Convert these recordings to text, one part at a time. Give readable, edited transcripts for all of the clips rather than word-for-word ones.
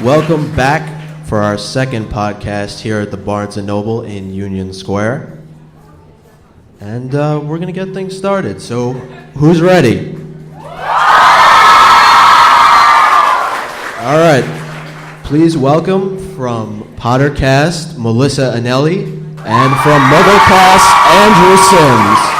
Welcome back for our second podcast here at the Barnes & Noble in Union Square. And we're going to get things started. So, who's ready? All right. Please welcome from Pottercast, Melissa Anelli, and from Mugglecast, Andrew Sims.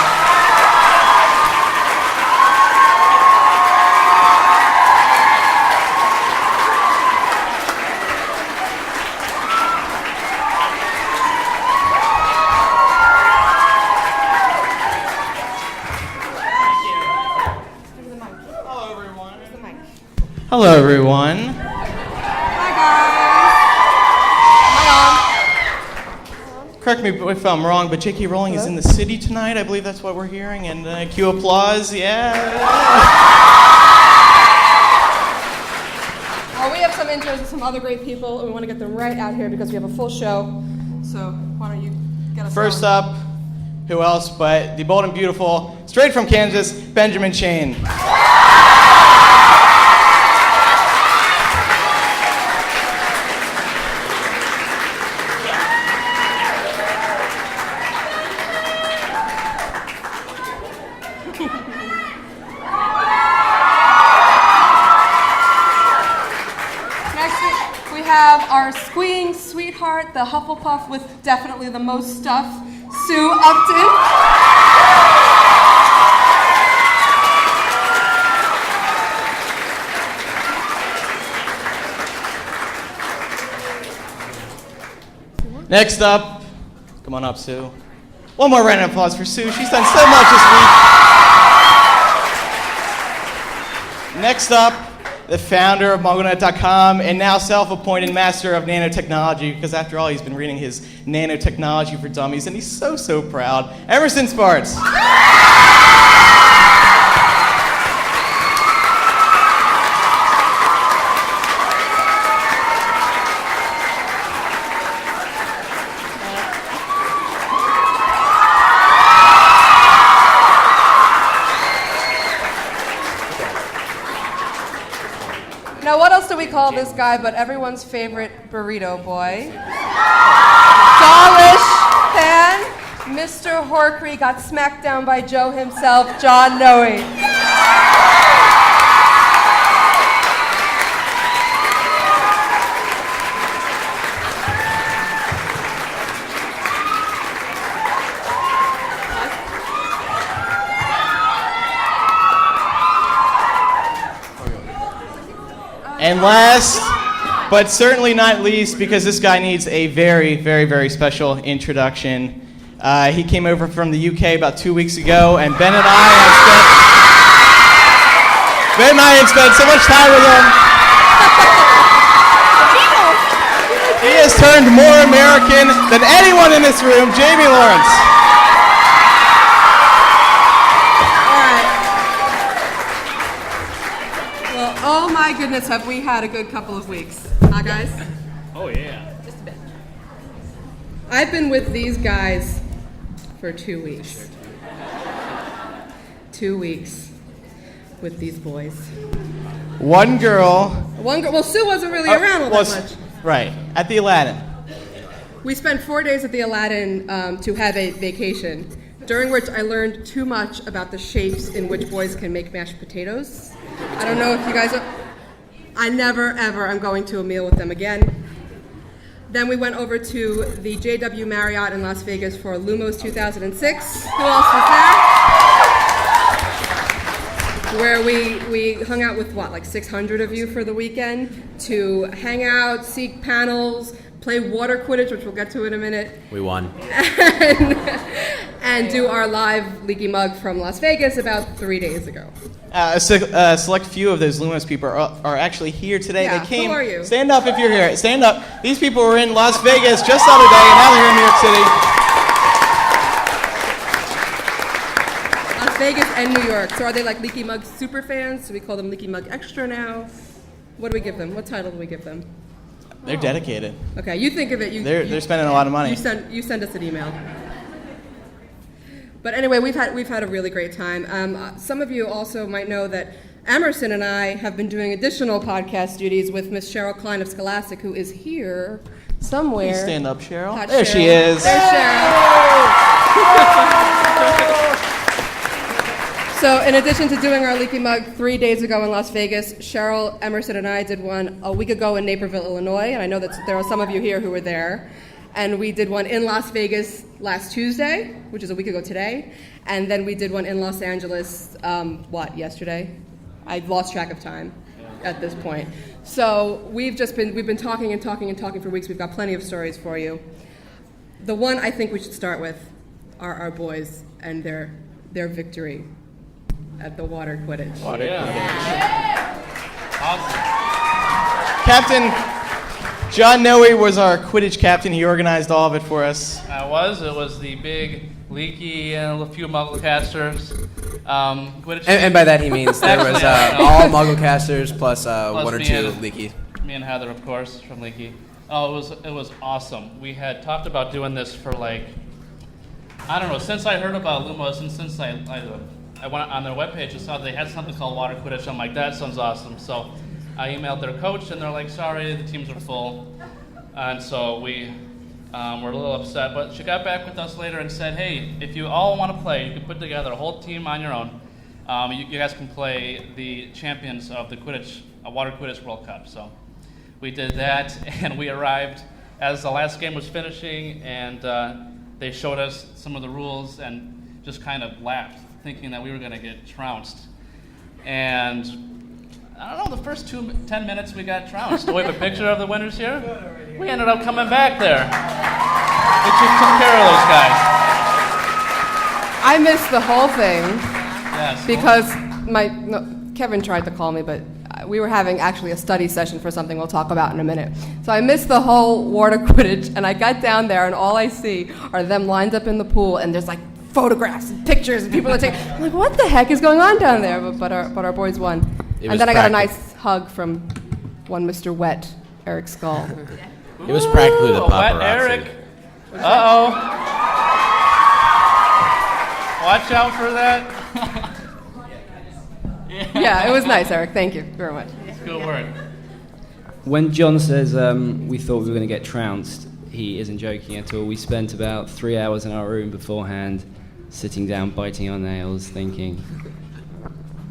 Hello, everyone. Hi, guys. Correct me if I'm wrong, but J.K. Rowling is in the city tonight. I believe that's what we're hearing. And cue applause. Yeah. Well, we have some intros with some other great people, and we want to get them right out here because we have a full show. So why don't you get us First going? up, who else but the bold and beautiful, straight from Kansas, Benjamin Shane. Our squeeing sweetheart, the Hufflepuff with definitely the most stuff, Sue Upton. Next up, come on up, Sue. One more round of applause for Sue. She's done so much this week. Next up, the founder of MuggleNet.com and now self-appointed master of nanotechnology, because after all, he's been reading his nanotechnology for dummies, and he's so proud. Emerson Sparks. Now, what else do we call this guy but everyone's favorite burrito boy? Dawlish fan, Mr. Horkery got smacked down by Joe himself, John Noe. And last, but certainly not least, because this guy needs a very special introduction. He came over from the UK about 2 weeks ago, and Ben and I have spent so much time with him. He has turned more American than anyone in this room, Jamie Lawrence. Oh my goodness, have we had a good couple of weeks. Huh, guys? Oh, yeah. Just a bit. I've been with these guys for 2 weeks. 2 weeks with these boys. One girl. Well, Sue wasn't really around all that much. Right, at the Aladdin. We spent 4 days at the Aladdin to have a vacation, during which I learned too much about the shapes in which boys can make mashed potatoes. I don't know if you guys I never, ever am going to a meal with them again. Then we went over to the JW Marriott in Las Vegas for Lumos 2006. Who else was there? Where we hung out with, like 600 of you for the weekend to hang out, see panels, play water quidditch, which we'll get to in a minute. We won. And do our live Leaky Mug from Las Vegas about 3 days ago. A select few of those Lumos people are actually here today. Yeah, they came. who are you? Stand up if you're here. Stand up. These people were in Las Vegas just the other day, and now they're here in New York City. Las Vegas and New York. So are they like Leaky Mug super fans? Do we call them Leaky Mug Extra now? What do we give them? What title do we give them? They're dedicated. Okay, you think of it. They're spending a lot of money. You send us an email. But anyway, we've had a really great time. Some of you also might know that Emerson and I have been doing additional podcast duties with Miss Cheryl Klein of Scholastic, who is here somewhere. Please stand up, Cheryl. Hot There Cheryl. she is. There's Cheryl. So in addition to doing our Leaky Mug 3 days ago in Las Vegas, Cheryl, Emerson, and I did one a week ago in Naperville, Illinois, and I know that there are some of you here who were there. And we did one in Las Vegas last Tuesday, which is a week ago today, and then we did one in Los Angeles, yesterday? I've lost track of time at this point. So we've been talking for weeks. We've got plenty of stories for you. The one I think we should start with are our boys and their victory at the water quidditch. Awesome. Captain John Noe was our Quidditch captain. He organized all of it for us. It was the big, leaky, and a few mugglecasters. Quidditch. And by that he means there was all mugglecasters plus one or two leaky. Me and Heather, of course, from Leaky. Oh, it was awesome. We had talked about doing this for since I heard about Lumos and since I went on their webpage and saw they had something called Water Quidditch. I'm like, that sounds awesome. So I emailed their coach and they're like, sorry, the teams are full. And so we were a little upset. But she got back with us later and said, hey, if you all want to play, you can put together a whole team on your own. You guys can play the champions of the Water Quidditch World Cup. So we did that, and we arrived as the last game was finishing, and they showed us some of the rules and just kind of laughed, thinking that we were going to get trounced. And I don't know, the first 10 minutes we got trounced. Do we have a picture of the winners here? We ended up coming back there. We just took care of those guys. I missed the whole thing. Yes. Because Kevin tried to call me, but we were having actually a study session for something we'll talk about in a minute. So I missed the whole water quidditch, and I got down there, and all I see are them lined up in the pool, and there's photographs and pictures, and people are taking. I'm like, what the heck is going on down there? But our boys won, and then I got a nice hug from one Mr. Wet, Eric Skull. It was practically the paparazzi. Wet Eric. Uh-oh. Watch out for that. Yeah, it was nice, Eric. Thank you very much. Good work. When John says we thought we were going to get trounced, he isn't joking at all. We spent about 3 hours in our room beforehand, sitting down, biting our nails, thinking,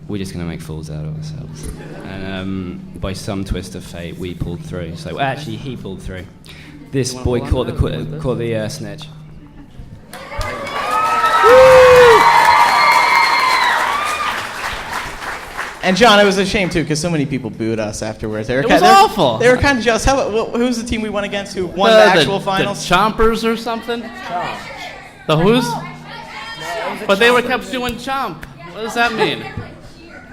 we're just going to make fools out of ourselves. And by some twist of fate, we pulled through. So actually, he pulled through. This boy caught the snitch. And John, it was a shame too, because so many people booed us afterwards. It was awful. They were kind of jealous. Who was the team we went against? Who won the actual finals? The Chompers or something? The who's? But they kept doing chomp. What does that mean?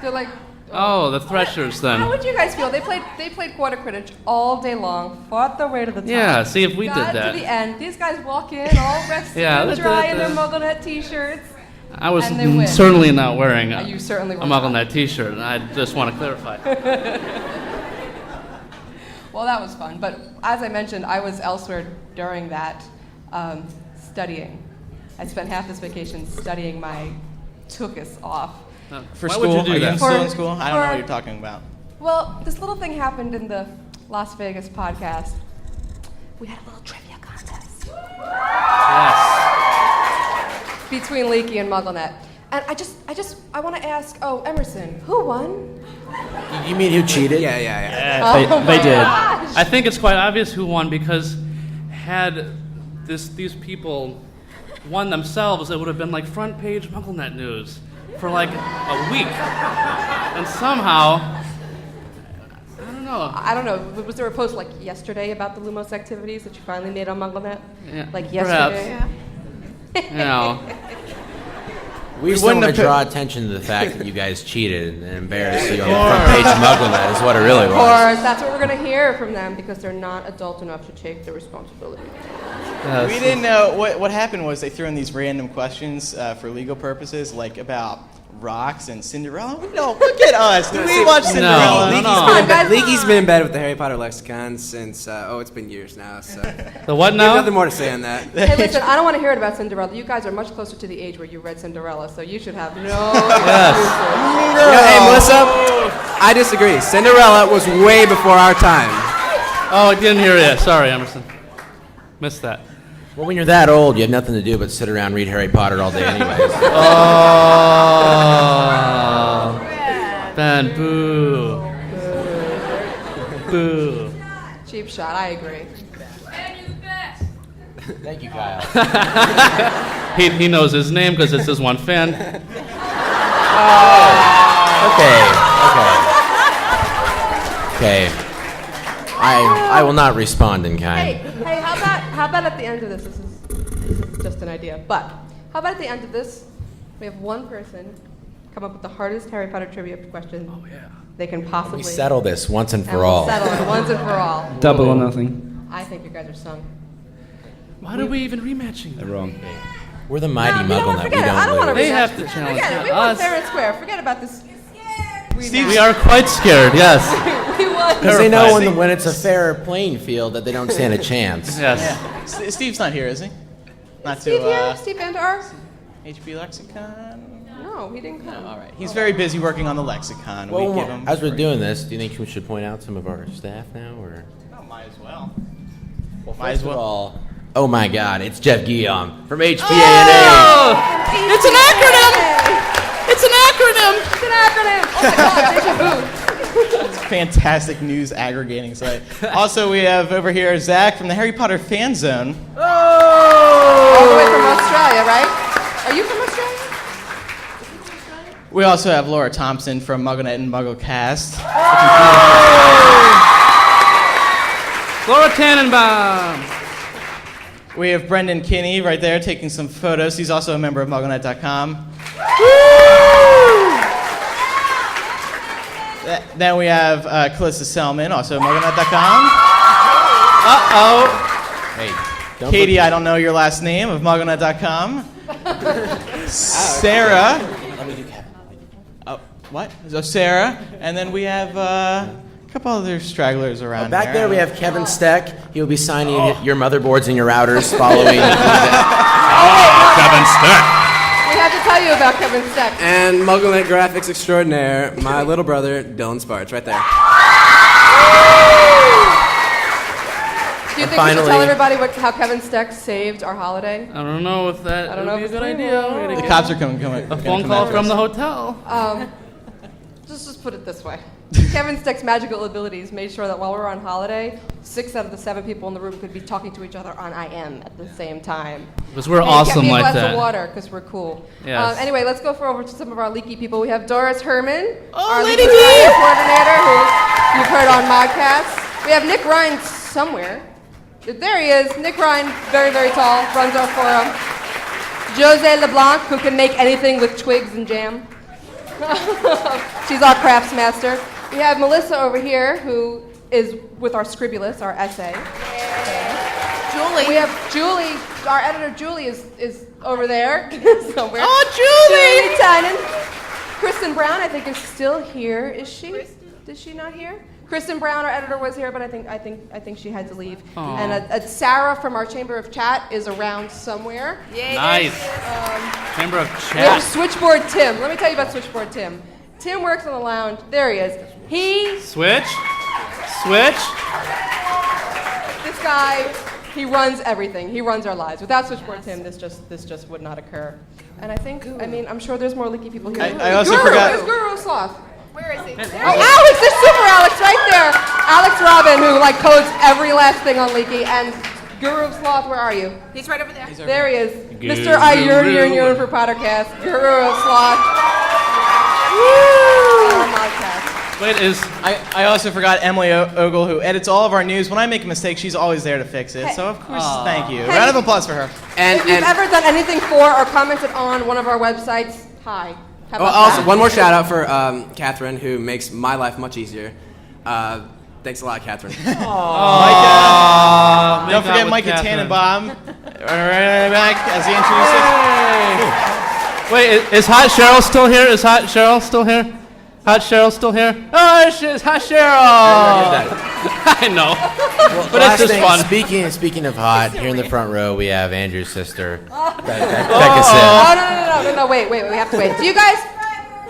They're like. Oh, the Threshers then. How would you guys feel? They played water quidditch all day long, fought their way to the top. Yeah, see if we did that. Got to the end. These guys walk in all rested and dry in their MuggleNet t-shirts. I was certainly not wearing a MuggleNet t-shirt, and I just want to clarify. Well, that was fun. But as I mentioned, I was elsewhere during that, studying. I spent half this vacation studying my tuchus off. For Why school? would you do that? Are you still in school? I don't know what you're talking about. Well, this little thing happened in the Las Vegas podcast. We had a little trivia contest. Yes. Between Leaky and MuggleNet. And I want to ask, Emerson, who won? You mean who cheated? Yeah. They did. Gosh. I think it's quite obvious who won, because had these people won themselves, it would have been like front page MuggleNet news for like a week. And somehow, I don't know. Was there a post like yesterday about the Lumos activities that you finally made on MuggleNet? Yeah, Like yesterday? perhaps. We just want to draw attention to the fact that you guys cheated and embarrassed you on the front page of MuggleNet is what it really Of was. course, that's what we're going to hear from them because they're not adult enough to take the responsibility. We didn't know what happened was they threw in these random questions for legal purposes, like about Rocks and Cinderella. No, look at us. Did we watch Cinderella? Leaky's been in bed with the Harry Potter lexicon since, it's been years now. So The what we have now? nothing more to say on that. Hey, listen, I don't want to hear it about Cinderella. You guys are much closer to the age where you read Cinderella, so you should have no Yes. Hey, Melissa, I disagree. Cinderella was way before our time. Oh, I didn't hear it. Sorry, Emerson. Missed that. Well, when you're that old, you have nothing to do but sit around and read Harry Potter all day anyways. Oh. Ben, boo. Boo. cheap shot. I agree. Thank you, Kyle. He knows his name because it's his one fan. Okay. I will not respond in kind. Hey, how about at the end of this? This is just an idea, but how about at the end of this, we have one person come up with the hardest Harry Potter trivia question they can possibly. We settle this once and for we'll all. settle it once and for all. Double or nothing. I think you guys are sung. Why are we even rematching? They're wrong. We're the mighty No, you know muggle what? that we Forget it. I don't don't want to lose. They have to challenge Forget it. We won us. fair and square. Forget about this. We are quite scared, yes. We won. Because they know Terrified. when it's a fair playing field that they don't stand a chance. Yes. Steve's not here, is he? Not Steve to here? Steve Vandar? HB Lexicon. No, he didn't come. No, all right. He's very busy working on the lexicon. Well, we give him as we're free. doing this, do you think we should point out some of our staff now, or? Oh, might as well. First of all, oh my God, it's Jeff Guillaume from HPA&A. It's an acronym! It's an acronym! It's an acronym! Oh my god, deja vu. It's a fantastic news aggregating site. Also, we have over here Zach from the Harry Potter Fan Zone. All the way from Australia, right? Are you from Australia? We also have Laura Thompson from MuggleNet and MuggleCast. Laura Tannenbaum! We have Brendan Kinney right there taking some photos. He's also a member of MuggleNet.com. Then we have Calista Selman, also MuggleNet.com. Uh-oh. Hey, don't Katie, I don't know your last name, of MuggleNet.com. Sarah. Oh, what? So Sarah. And then we have a couple other stragglers around Back here. there we have Kevin Steck. He'll be signing your motherboards and your routers following. Kevin Steck! We have to tell you about Kevin Steck. And MuggleNet graphics extraordinaire, my little brother, Dylan Sparks, right there. Do you think we should tell everybody how Kevin Steck saved our holiday? I don't know if that I don't would know be if a good it's idea. legal. We're gonna The get cops are coming. a phone call from the hotel. Just put it this way. Kevin Steck's magical abilities made sure that while we were on holiday, 6 out of the 7 people in the room could be talking to each other on IM at the same time. Because we're Hey, awesome get me a like glass that. of water, because we're cool. Yes. Anyway, let's go over to some of our leaky people. We have Doris Herman, our Lady leaky D! Friday coordinator, who you've heard on Modcast. We have Nick Ryan somewhere. There he is. Nick Ryan, very, very tall, runs our forum. Jose LeBlanc, who can make anything with twigs and jam. She's our crafts master. We have Melissa over here, who is with our Scribulus, our essay. Julie. We have Julie, our editor Julie is over there somewhere. Oh, Julie! Tynan. Kristen Brown, I think, is still here. Is she? Is she not here? Kristen Brown, our editor, was here, but I think she had to leave. Aw. And Sarah from our Chamber of Chat is around somewhere. Nice. Chamber of We have Chat. Switchboard Tim. Let me tell you about Switchboard Tim. Tim works in the lounge. There he is. Switch. This guy, he runs everything. He runs our lives. Without Switchboard Tim, this just would not occur. And I'm sure there's more leaky people here. I also Guru, forgot- Where's Guru Sloth? Where is he? Oh, Alex! There's Super Alex right there. Alex Robin, who codes every last thing on Leaky, and Guru Sloth. Where are you? He's right over there. There he is. Guru. Mr. I yearn for Pottercast. Guru Sloth. Wait, is I also forgot Emily Ogle, who edits all of our news. When I make a mistake, she's always there to fix it. So, of course, thank you. Round of applause for her. And, If you've ever done anything for or commented on one of our websites, hi. How about also, that? one more shout out for Catherine, who makes my life much easier. Thanks a lot, Catherine. Don't forget Micah Tannenbaum. Right back as he introduces. Wait, is Hot Cheryl still here? Is Hot Cheryl still here? Hot Cheryl still here? Oh, it's Hot Cheryl! I know. Well, but it's just fun. Speaking of hot, here in the front row we have Andrew's sister. Becca Oh, no, wait, we have to wait. Do you guys,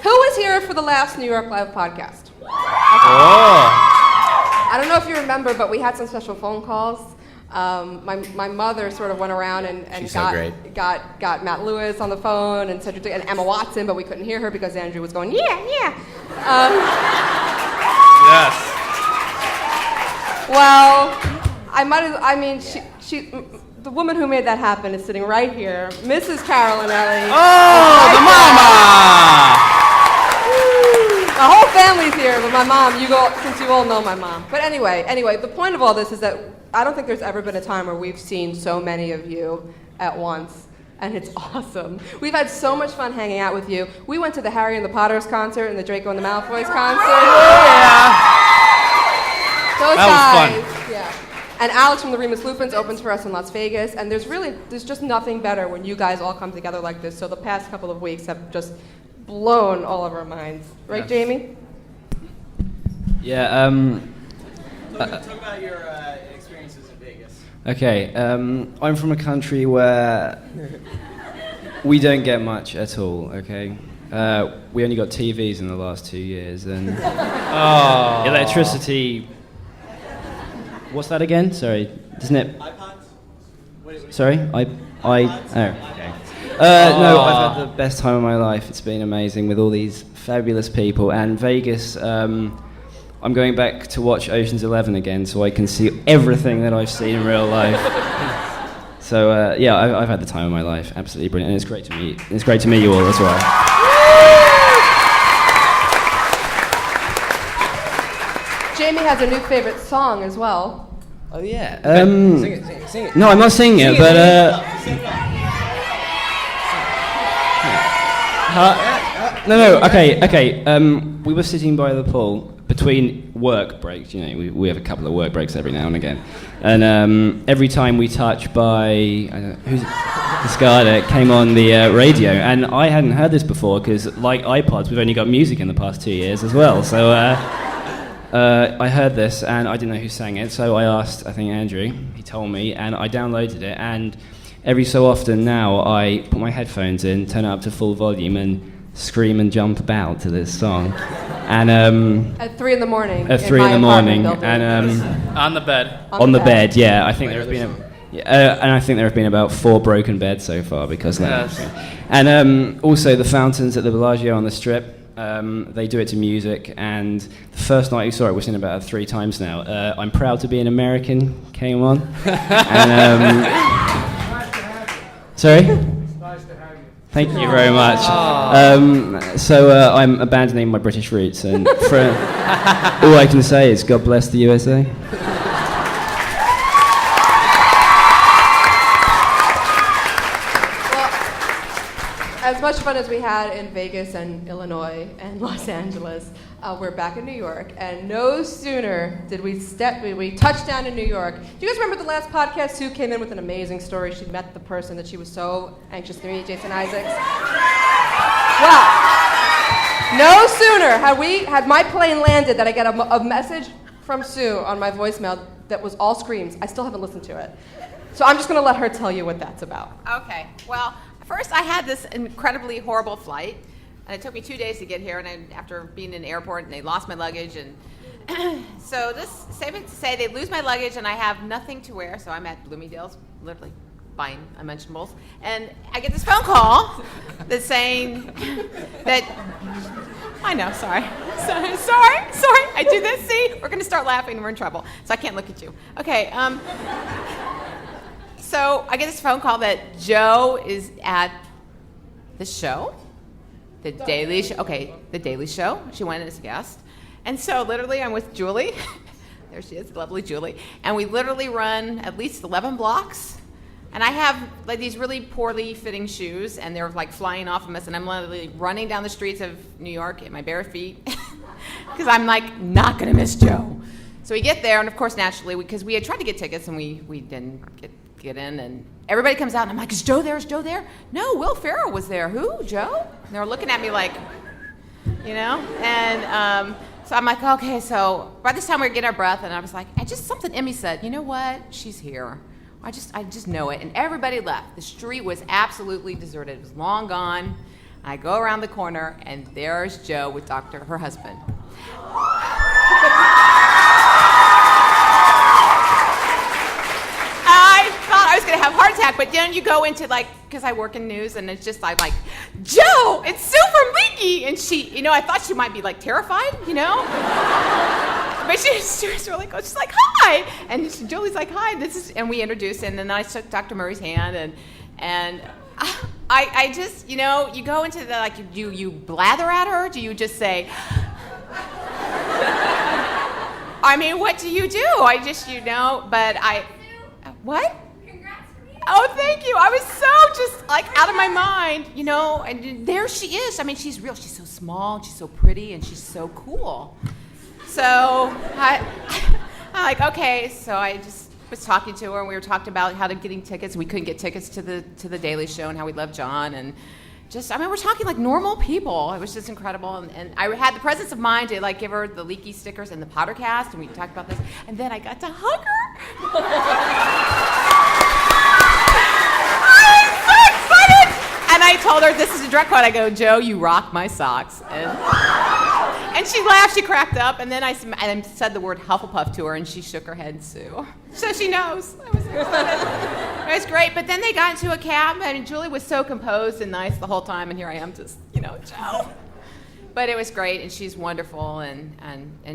who was here for the last New York Live podcast? Oh. I don't know if you remember, but we had some special phone calls. My mother sort of went around and got Matt Lewis on the phone and Cedric and Emma Watson, but we couldn't hear her because Andrew was going, yeah. Yes. Well, she the woman who made that happen is sitting right here, Mrs. Carolyn Ellie. Oh, the mama! My whole family's here, but my mom, since you all know my mom. But anyway, the point of all this is that I don't think there's ever been a time where we've seen so many of you at once, and it's awesome. We've had so much fun hanging out with you. We went to the Harry and the Potters concert and the Draco and the Malfoys concert. Yeah. Those That guys. was fun. Yeah. And Alex from the Remus Lupins opens for us in Las Vegas, and there's just nothing better when you guys all come together like this. So the past couple of weeks have just blown all of our minds. Right, Yes. Jamie? Yeah, Talk about your experiences in Vegas. okay, I'm from a country where we don't get much at all, okay? We only got TVs in the last 2 years, and electricity... What's that again? Sorry, doesn't it... iPods? Sorry? Oh, okay. No, I've had the best time of my life. It's been amazing with all these fabulous people. And Vegas, I'm going back to watch Ocean's 11 again so I can see everything that I've seen in real life. So, I've had the time of my life. Absolutely brilliant. And it's great to meet. It's great to meet you all as well. Jamie has a new favorite song as well. Oh, yeah. Sing it. No, I'm not singing it, but... Okay. We were sitting by the pool between work breaks. You know, we have a couple of work breaks every now and again. And every time we touch by... I don't know, who's Discard came on the radio. And I hadn't heard this before because, like iPods, we've only got music in the past 2 years as well. So... I heard this and I didn't know who sang it, so I asked, I think Andrew, he told me, and I downloaded it, and every so often now I put my headphones in, turn it up to full volume and scream and jump about to this song. And At 3 in the morning. At 3 in the morning. And On the bed. on the bed, yeah. I think there have been and I think there have been about 4 broken beds so far because of that. Yes. And also the fountains at the Bellagio on the Strip. They do it to music, and the first night you saw it, we've seen it about 3 times now. I'm Proud to Be an American came on. And, sorry? Nice to have you. Thank you very much. So I'm abandoning my British roots, and all I can say is God bless the USA. As much fun as we had in Vegas and Illinois and Los Angeles, we're back in New York, and no sooner did we touch down in New York. Do you guys remember the last podcast? Sue came in with an amazing story. She met the person that she was so anxious to meet, Jason Isaacs. Well, no sooner had my plane landed that I get a message from Sue on my voicemail that was all screams. I still haven't listened to it. So I'm just going to let her tell you what that's about. Okay, well, first I had this incredibly horrible flight, and it took me 2 days to get here, and after being in the airport, and they lost my luggage, and so this, safe to say, they lose my luggage, and I have nothing to wear, so I'm at Bloomingdale's, literally buying unmentionables, and I get this phone call that's saying that, I know, sorry, I do this, see, we're going to start laughing, we're in trouble, so I can't look at you. Okay, so I get this phone call that Joe is at the show, the Daily Show. Okay, the Daily Show. She went in as a guest. And so literally I'm with Julie. There she is, lovely Julie. And we literally run at least 11 blocks. And I have like these really poorly fitting shoes, and they're like flying off of us. And I'm literally running down the streets of New York in my bare feet because I'm like not going to miss Joe. So we get there, and of course, naturally, because we had tried to get tickets and we didn't get get in, and everybody comes out, and I'm like, is Joe there? Is Joe there? No, Will Ferrell was there. Who? Joe? And they were looking at me like, and so I'm like, okay. So by this time we get our breath, and I was like, something in me said, you know what? She's here. I just know it. And everybody left. The street was absolutely deserted. It was long gone. I go around the corner, and there's Joe with her husband. I thought I was going to have a heart attack, but then you go into, because I work in news, and it's just like, Joe, it's Sue from Leaky. And she, I thought she might be, terrified, But she was really cool. She's like, hi. And Julie's like, hi. And we introduced, and then I shook Dr. Murray's hand, and I just, you go into the, do you blather at her? Do you just say, I mean, what do you do? I just, but what? Congrats for me. Oh, thank you. I was so just out of my mind, and there she is. I mean, she's real. She's so small, and she's so pretty, and she's so cool. So I'm like, okay. So I just was talking to her, and we were talking about how to getting tickets. We couldn't get tickets to the Daily Show, and how we love John, and we're talking like normal people. It was just incredible, and I had the presence of mind to give her the Leaky stickers and the Pottercast, and we talked about this, and then I got to hug her. I was so excited, and I told her, this is a direct quote. I go, Joe, you rock my socks, and she laughed. She cracked up, and then I said the word Hufflepuff to her, and she shook her head, Sue. So she knows. I was excited. It was great, but then they got into a cab, and Julie was so composed and nice the whole time, and here I am just, Joe. But it was great, and she's wonderful, and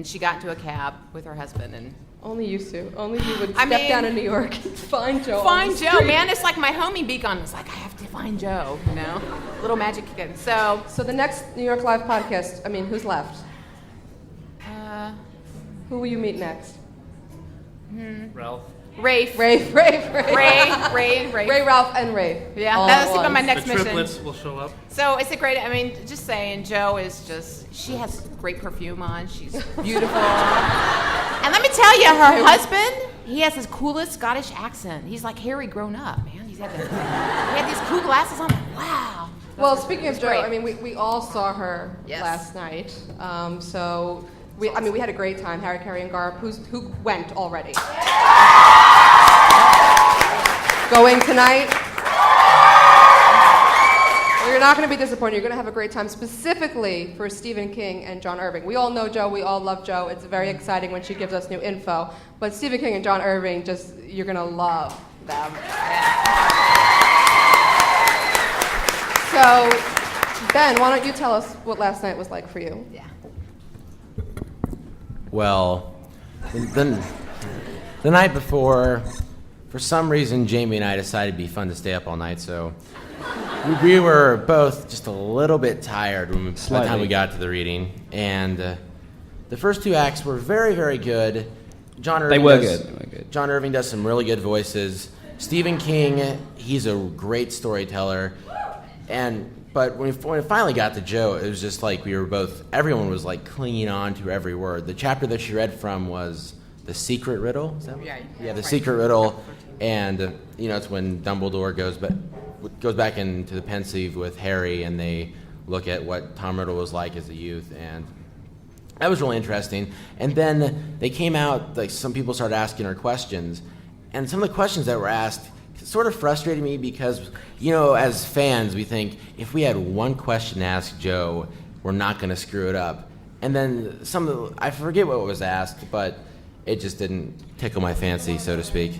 she got into a cab with her husband, and only you, Sue. Only you would step down in New York and find Joe. Find Joe, man. It's like my homie Beacon was like, I have to find Joe, Little magic kid. So the next New York Live podcast, who's left? Who will you meet next? Ralph. Rafe. Ray, Ralph, and Rafe. Yeah, that's my next mission. The triplets will show up. So it's a great, just saying, Joe is she has great perfume on. She's beautiful. And let me tell you, her husband, he has his coolest Scottish accent. He's like Harry grown up, man. He had these cool glasses on. Wow. Well, speaking of Joe, we all saw her last night. We had a great time. Harry, Carrie, and Garb, who went already. Going tonight. Well, you're not going to be disappointed. You're going to have a great time, specifically for Stephen King and John Irving. We all know Joe. We all love Joe. It's very exciting when she gives us new info. But Stephen King and John Irving, you're going to love them. So, Ben, why don't you tell us what last night was like for you? Yeah. Well, the night before, for some reason, Jamie and I decided it'd be fun to stay up all night, so we were both just a little bit tired by the time we got to the reading. And the first two acts were very, very good. They were good. John Irving does some really good voices. Stephen King, he's a great storyteller. But when we finally got to Joe, it was just like everyone was clinging on to every word. The chapter that she read from was The Secret Riddle. Is that The Secret Riddle. And, it's when Dumbledore goes back into the Pensieve with Harry, and they look at what Tom Riddle was like as a youth. And that was really interesting. And then they came out, some people started asking her questions. And some of the questions that were asked sort of frustrated me because, as fans, we think if we had one question to ask Joe, we're not going to screw it up. And then I forget what was asked, but it just didn't tickle my fancy, so to speak.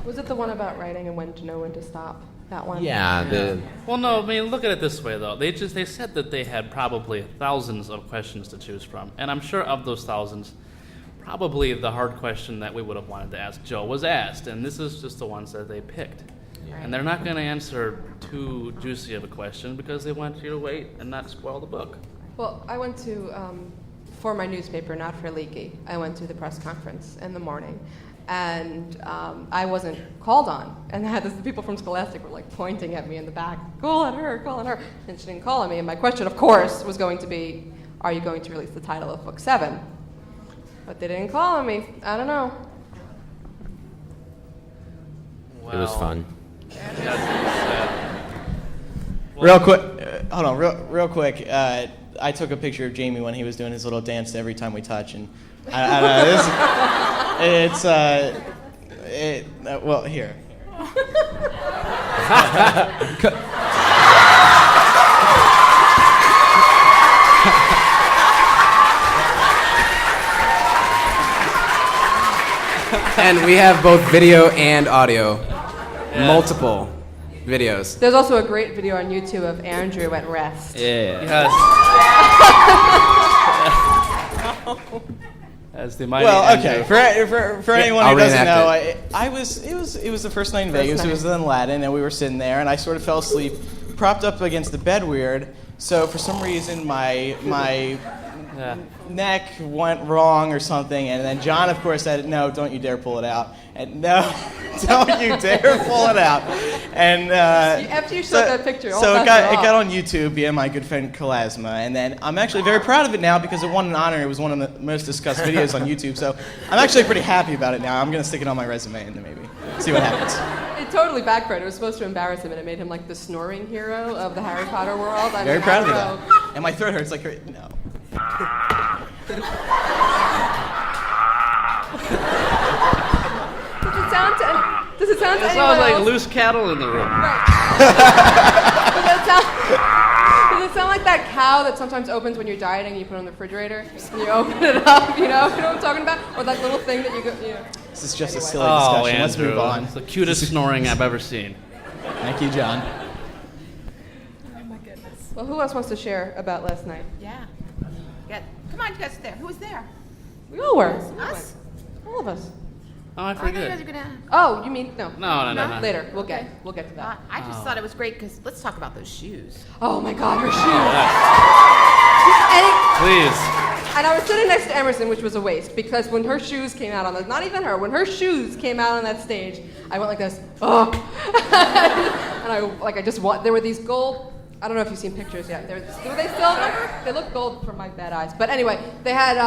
Was it the one about writing and when to know when to stop? That one? Yeah. Well, no, look at it this way, though. They said that they had probably thousands of questions to choose from. And I'm sure of those thousands, probably the hard question that we would have wanted to ask Joe was asked, and this is just the ones that they picked. Right. And they're not going to answer too juicy of a question because they want you to wait and not spoil the book. Well, I went to, for my newspaper, not for Leaky, I went to the press conference in the morning, and I wasn't called on. And the people from Scholastic were pointing at me in the back, call on her, and she didn't call on me. And my question, of course, was going to be, are you going to release the title of Book 7? But they didn't call on me. I don't know. It was fun. Real quick, hold on, real quick. I took a picture of Jamie when he was doing his little dance to Every Time We Touch, and I don't know. Well, here. And we have both video and audio. Multiple videos. There's also a great video on YouTube of Andrew at rest. Yeah. Yes. As the mighty Well, okay. Andrew. For anyone who I'll doesn't know, reenact it was the first night in Vegas. It was in Aladdin, and we were sitting there, and I sort of fell asleep, propped up against the bed weird. So for some reason, my neck went wrong or something, and then John, of course, said, "No, don't you dare pull it out." And no, don't you dare pull it out. And After you showed that picture, all so it bets are got off. on YouTube via my good friend Kalasma, and then I'm actually very proud of it now because it won an honor. It was one of the most discussed videos on YouTube, so I'm actually pretty happy about it now. I'm gonna stick it on my resume and then maybe see what happens. It totally backfired. It was supposed to embarrass him, and it made him like the snoring hero of the Harry Potter world. I Very mean, proud of I it don't know. though. And my throat hurts like no. Does it sound to It anyone sounds like else? loose cattle in the room. Does it sound like that cow that sometimes opens when you're dieting and you put it in the refrigerator and you open it up, you know what I'm talking about? Or that little thing that you go, you know. This is just a silly Oh, discussion. Let's Andrew. move on. It's the cutest snoring I've ever seen. Thank you, John. Well, who else wants to share about last night? Yeah. Come on, you guys there. Who was there? We all were. Us? All of us. Oh, I Oh, I thought you guys forget. were gonna. Oh, you mean no? No. Later. We'll get to that. I just thought it was great because let's talk about those shoes. Oh my God, her shoes. Please. And I was sitting next to Emerson, which was a waste because when her shoes came out on the, not even her, when her shoes came out on that stage, I went like this, oh, and I just want. There were these gold. I don't know if you've seen pictures yet. Do they still? They look gold from my bad eyes. But anyway, they had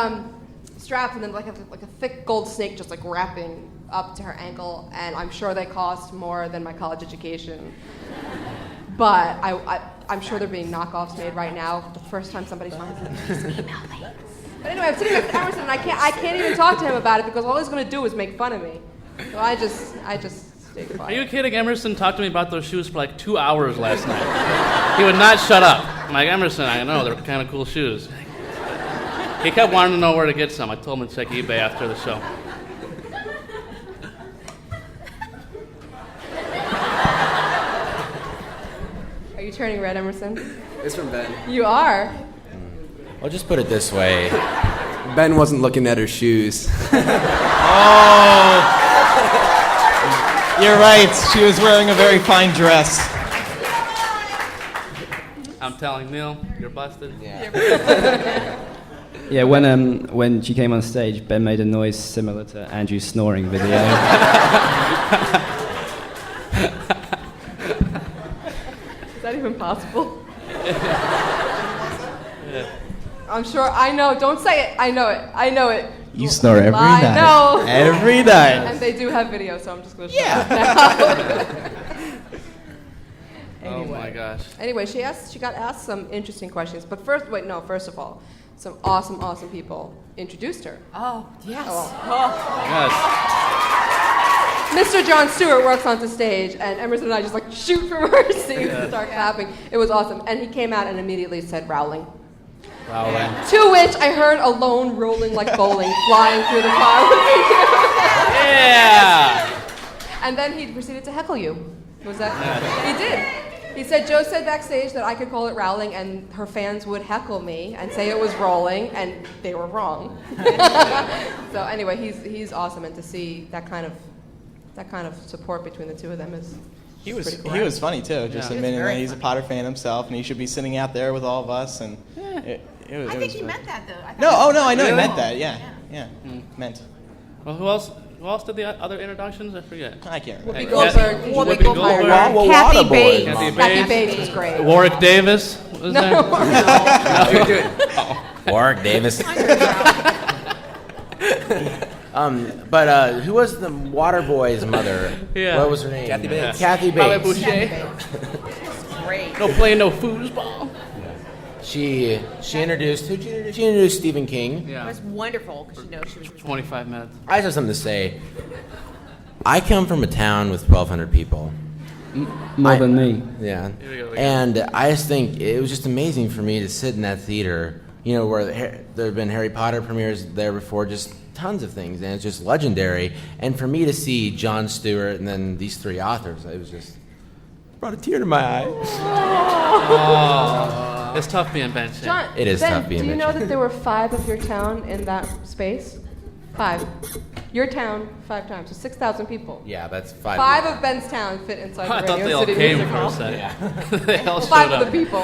straps and then like a thick gold snake just like wrapping up to her ankle, and I'm sure they cost more than my college education. But I'm sure they're being knockoffs made right now. The first time somebody finds them, just email me. But anyway, I'm sitting next to Emerson, and I can't even talk to him about it because all he's going to do is make fun of me. So I just stay quiet. Are you kidding? Emerson talked to me about those shoes for like 2 hours last night. He would not shut up. I'm like, Emerson, I know, they're kind of cool shoes. He kept wanting to know where to get some. I told him to check eBay after the show. Are you turning red, Emerson? It's from Ben. You are. I'll just put it this way. Ben wasn't looking at her shoes. Oh, you're right. She was wearing a very fine dress. I'm telling Neil, you're busted. Yeah, when she came on stage, Ben made a noise similar to Andrew's snoring video. Is that even possible? I'm sure. I know. Don't say it. I know it. I know it. You snore every I night. know. Every night. And they do have video, so I'm just going to Yeah. shut up now. Oh my gosh. Anyway, she got asked some interesting questions. But first of all, some awesome people introduced her. Oh, yes. Yes. Mr. Jon Stewart walks onto stage, and Emerson and I just like shoot from our seats and start clapping. It was awesome. And he came out and immediately said Rowling. Rowling. To which I heard a lone rolling like bowling flying through the car. Yeah. And then he proceeded to heckle you. Was that? He did. He said, Joe said backstage that I could call it Rowling and her fans would heckle me and say it was Rowling, and they were wrong. So anyway, he's awesome, and to see that kind of support between the two of them is He was pretty cool. he was funny too, just Yeah. admitting very that he's a Potter fan himself and he should be sitting out there with all of us. And it was, I it think was he fun. meant that, though. I thought No, it was I know he really meant cool. that. Yeah. Meant. Well, who else did the other introductions? I forget. I can't remember. Whoopi Yes. Goldberg. Whoopi Whoopi Goldberg. Goldberg. Kathy Bates. Kathy Kathy Bates. Bates was great. Warwick Davis. What was his name? Warwick Davis. But who was the water boy's mother? Yeah. What was her name? Kathy Bates. Kathy Bobby Bates. Boucher. Great. No playing no foosball. She introduced who? She introduced Stephen King. It Yeah. was wonderful because she was 25 minutes. I just have something to say. I come from a town with 1,200 people. More than me. Yeah. Here we go. And I just think it was just amazing for me to sit in that theater, where there have been Harry Potter premieres there before, just tons of things, and it's just legendary. And for me to see Jon Stewart and then these three authors, it was just brought a tear to my eye. Oh, it's tough being Ben Shane. John, It is Ben, tough being do you know mentioned. that there were 5 of your town in that space? 5. Your town 5 times, so 6,000 people. Yeah, that's 5. 5 of Ben's town fit inside I the thought they Radio all City came Music for a Hall. second. They all Well, showed 5 up. of the people.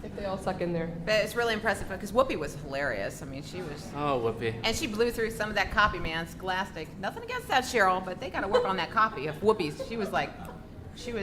If they all suck in there. But it's really impressive because Whoopi was hilarious. I mean, she was. Oh, whoopee. And she blew through some of that copy, man. Scholastic. Nothing against that, Cheryl, but they got to work on that copy of Whoopi's. She was funny. She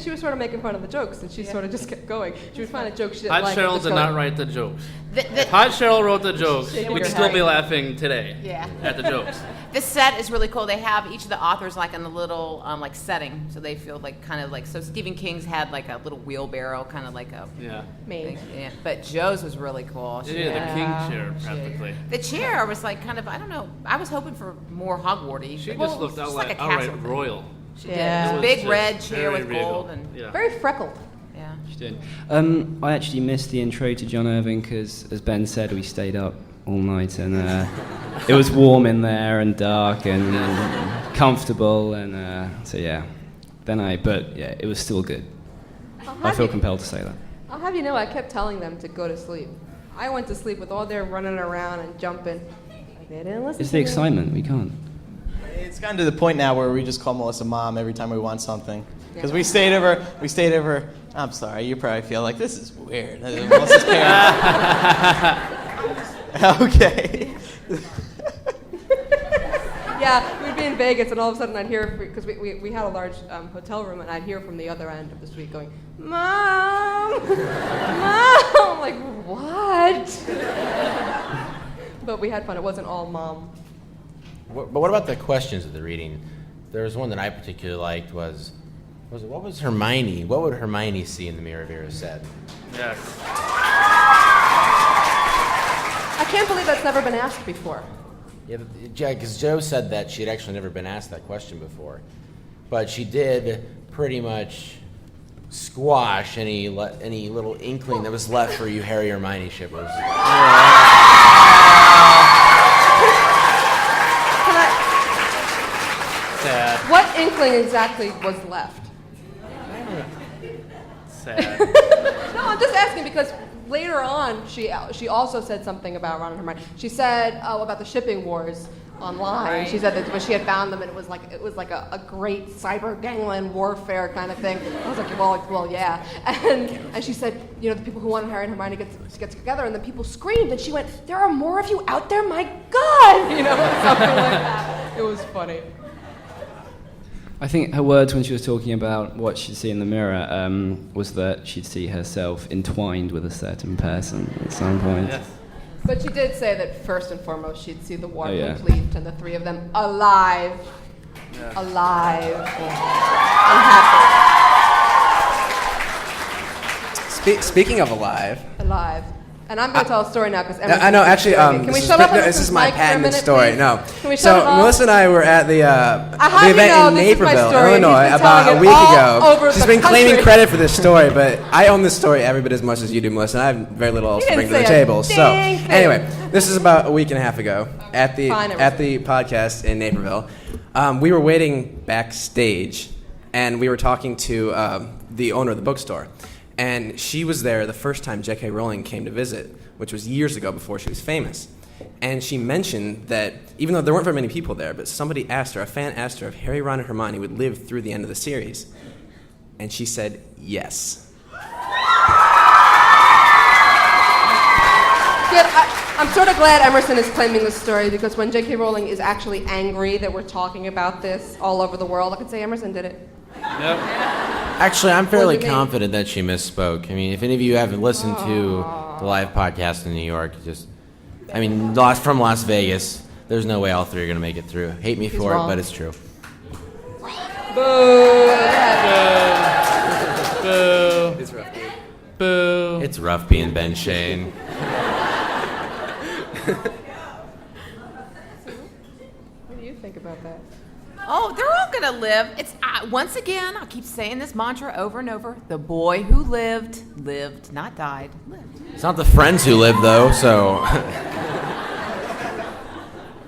was sort of making fun of the jokes, and she sort of just kept going. She was finding jokes she didn't Hot like. Cheryl and did just not going, write the jokes. The- If Hot Cheryl wrote the jokes, Shaking we'd her still head. be laughing today Yeah. at the jokes. This set is really cool. They have each of the authors like in a little like setting, so they feel like kind of like. So Stephen King's had like a little wheelbarrow, kind of like a. Yeah. Maine. thing, yeah. But Joe's was really cool. She Yeah, had- the king chair, practically. The chair was like kind of, I don't know. I was hoping for more Hogwarty. She but just looked it was out like like a outright castle. royal. She Yeah. did. It was Big just red chair very with regal. gold and Yeah. Very freckled. yeah. She did. I actually missed the intro to John Irving because, as Ben said, we stayed up all night and it was warm in there and dark and comfortable and so yeah. But yeah, it was still good. I feel compelled to say that. I'll have you know, I kept telling them to go to sleep. I went to sleep with all their running around and jumping. They didn't listen It's to the me. excitement. We can't. It's gotten to the point now where we just call Melissa Mom every time we want something. Because we stayed over. I'm sorry, you probably feel like this is weird. Melissa's parents. Okay. Yeah, we'd be in Vegas, and all of a sudden I'd hear, because we had a large hotel room, and I'd hear from the other end of the suite going, Mom! Mom! I'm like, what? But we had fun. It wasn't all Mom. But what about the questions of the reading? There was one that I particularly liked was what was Hermione? What would Hermione see in the mirror Vera said? Yes. I can't believe that's never been asked before. Yeah, because Joe said that she had actually never been asked that question before, but she did pretty much squash any little inkling that was left for you Harry Hermione shippers. Can I, Sad. what inkling exactly was left? Sad. No, I'm just asking because later on, she also said something about Ron and Hermione. She said about the shipping wars online. Right. She said that when she had found them, and it was like a great cyber gangland warfare kind of thing. I was like, well, yeah. And she said, the people who wanted Harry and Hermione get together, and then people screamed, and she went, "There are more of you out there, my God!" Something like that. It was funny. I think her words when she was talking about what she'd see in the mirror was that she'd see herself entwined with a certain person at some point. Yes. But she did say that first and foremost, she'd see the war Oh, yeah. complete and the three of them alive. Yeah. Alive. And happy. Speaking of alive, Alive. And I'm going to tell a story now because I know. Actually, can we this shut is, up on this is my mic for a patented minute, story. please? No. Can we shut So it off? Melissa and I were at the have you event know in this is my Naperville, story, and he's Illinois, been about telling a it week all ago. over She's the been claiming country. credit for this story, but I own this story every bit as much as you do, Melissa, and I have very little else to didn't bring to the say a table. So, dang thing. anyway, this is about a week and a half ago at the Fine, podcast in Naperville. We were waiting backstage, and we were talking to the owner of the bookstore. And she was there the first time J.K. Rowling came to visit, which was years ago before she was famous. And she mentioned that, even though there weren't very many people there, but somebody asked her, a fan asked her if Harry, Ron, and Hermione would live through the end of the series. And she said yes. Good. I'm sort of glad Emerson is claiming this story because when J.K. Rowling is actually angry that we're talking about this all over the world, I could say Emerson did it. Yep. Actually, I'm fairly What do you mean? confident that she misspoke. I mean, if any of you haven't listened to the live podcast in New York, from Las Vegas, there's no way all three are going to make it through. Hate me for wrong. it, but it's true. Boo! Boo. It's rough, dude. Boo. It's rough being Ben Shane. What do you think about that? Oh, they're all gonna live. It's once again, I'll keep saying this mantra over and over. The boy who lived, not died, lived. It's not the friends who live, though, so... I'm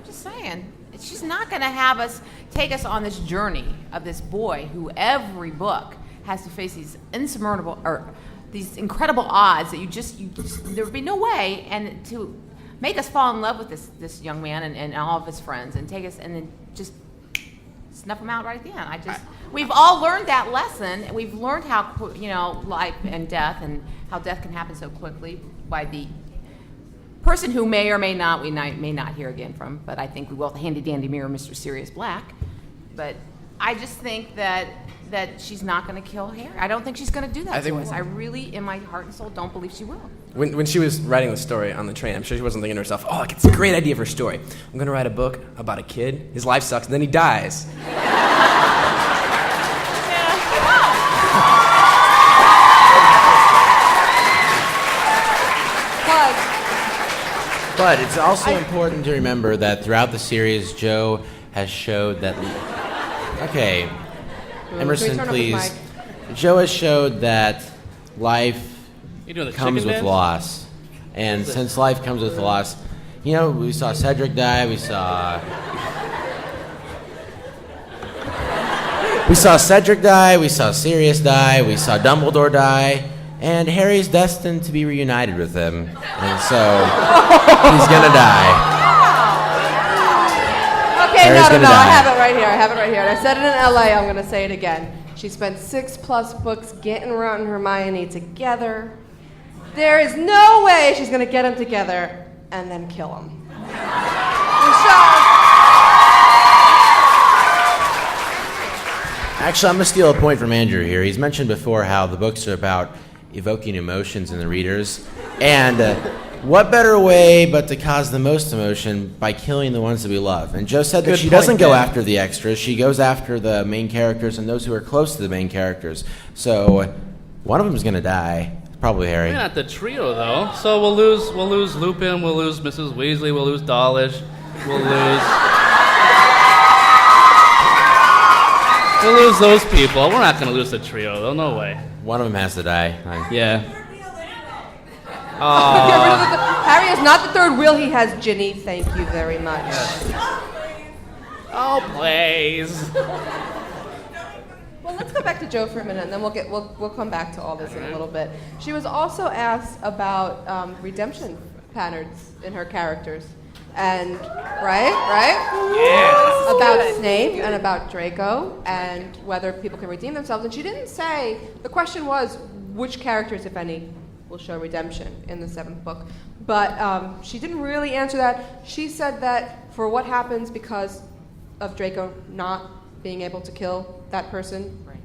just saying, she's not gonna have us take us on this journey of this boy who every book has to face these insurmountable or these incredible odds that you just there would be no way, and to make us fall in love with this young man and all of his friends and take us and then just snuff them out right at the end. We've all learned that lesson. We've learned how life and death and how death can happen so quickly by the person who may or may not may not hear again from. But I think we will. The handy dandy mirror, Mr. Sirius Black. But I just think that she's not going to kill Harry. I don't think she's going to do that to us. I really, in my heart and soul, don't believe she will. When she was writing the story on the train, I'm sure she wasn't thinking to herself, oh, it's a great idea for a story. I'm going to write a book about a kid, his life sucks, and then he dies. But it's also important to remember that throughout the series, Joe has showed that... Okay, Emerson, please. Joe has showed that life comes with loss. And since life comes with loss, we saw Cedric die, we saw Cedric die, we saw Sirius die, we saw Dumbledore die, and Harry's destined to be reunited with him. And so, he's gonna die. Okay, Harry's no, gonna I die. have it right here. And I said it in LA, I'm going to say it again. She spent 6+ books getting Ron and Hermione together. There is no way she's going to get them together and then kill them. Actually, I'm going to steal a point from Andrew here. He's mentioned before how the books are about evoking emotions in the readers. And what better way but to cause the most emotion by killing the ones that we love? And Jo said that she doesn't go after the extras. She goes after the main characters and those who are close to the main characters. So one of them is going to die. It's probably Harry. We're not the trio, though. So we'll lose Lupin, we'll lose Mrs. Weasley, we'll lose Dawlish, we'll lose those people. We're not going to lose the trio, though. No way. One of them has to die. Yeah. Harry is not the third wheel. He has Ginny. Thank you very much. Oh, please. Well, let's go back to Jo for a minute, and then we'll come back to all this in a little bit. She was also asked about redemption patterns in her characters, and right, Yes. about Snape and about Draco, and whether people can redeem themselves. And she didn't say. The question was which characters, if any, will show redemption in the 7th book. But she didn't really answer that. She said that for what happens because of Draco not being able to kill that person. Right.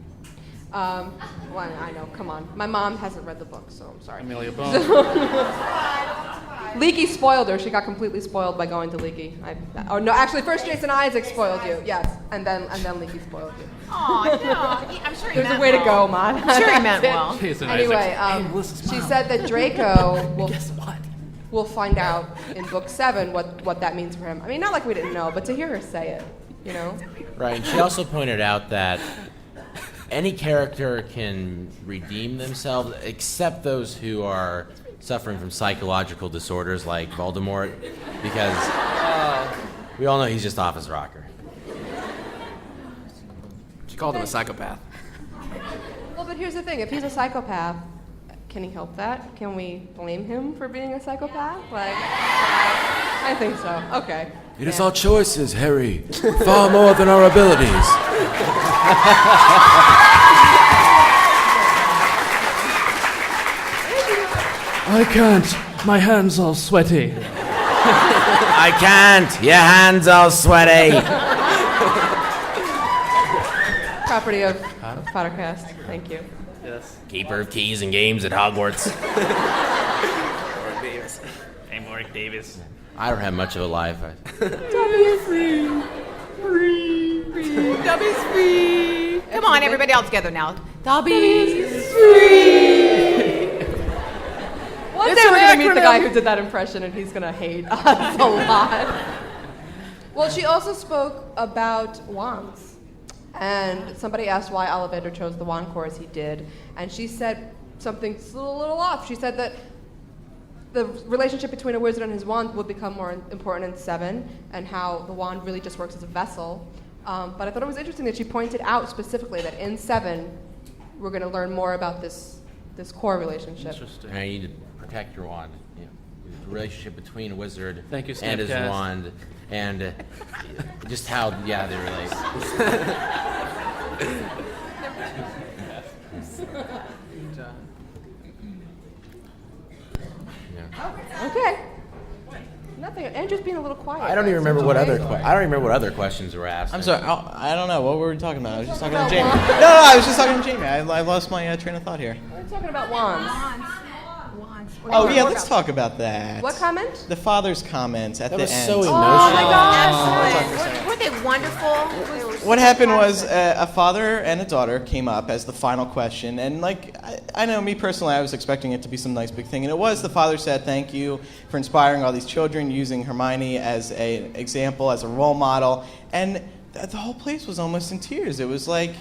Well, I know, come on. My mom hasn't read the book, so I'm sorry. Amelia Bone. Leaky spoiled her. She got completely spoiled by going to Leaky. No, actually, first Jason Isaac spoiled you, yes. And then Leaky spoiled you. Oh, no. I'm sure he There's meant a way to well. go, Mon. I'm sure he meant well. Jason Anyway, Isaacs. she said that Draco will find out in book 7 what that means for him. I mean, not like we didn't know, but to hear her say it, Right, and she also pointed out that any character can redeem themselves except those who are suffering from psychological disorders like Voldemort, because we all know he's just off his rocker. She called him a psychopath. Well, but here's the thing. If he's a psychopath, can he help that? Can we blame him for being a psychopath? I think so. Okay. It is our choices, Harry, far more than our abilities. I can't. My hands are sweaty. I can't. Your hands are sweaty. Property of Pottercast. Thank you. Yes. Keeper of keys and games at Hogwarts. Hey, Warwick Davis. I don't have much of a life. Dobby's free. Dobby's free. Come on, everybody all together now. Dobby's free. One day we're gonna meet the guy who did that impression, and he's gonna hate us a lot. Well, she also spoke about wands, and somebody asked why Ollivander chose the wand core as he did, and she said something a little off. She said that the relationship between a wizard and his wand would become more important in 7, and how the wand really just works as a vessel. But I thought it was interesting that she pointed out specifically that in 7, we're going to learn more about this core relationship. Interesting. And you need to protect your wand. The relationship between a wizard Thank you, and his Snapcast. wand, and just how they relate. Okay. Nothing. Andrew's being a little quiet. I don't even remember what other questions were asked. I'm sorry. I don't know. What were we talking about? I was just talking to Jamie. No, I was just talking to Jamie. I lost my train of thought here. We're talking about wands. Oh, yeah, let's talk about that. What comment? The father's comment at That the was end. so Oh emotional. my Oh, gosh! Weren't they wonderful? They were What so happened was fantastic. a father and a daughter came up as the final question, and I know me personally, I was expecting it to be some nice big thing, and it was. The father said, "Thank you for inspiring all these children, using Hermione as an example, as a role model," and the whole place was almost in tears. It was like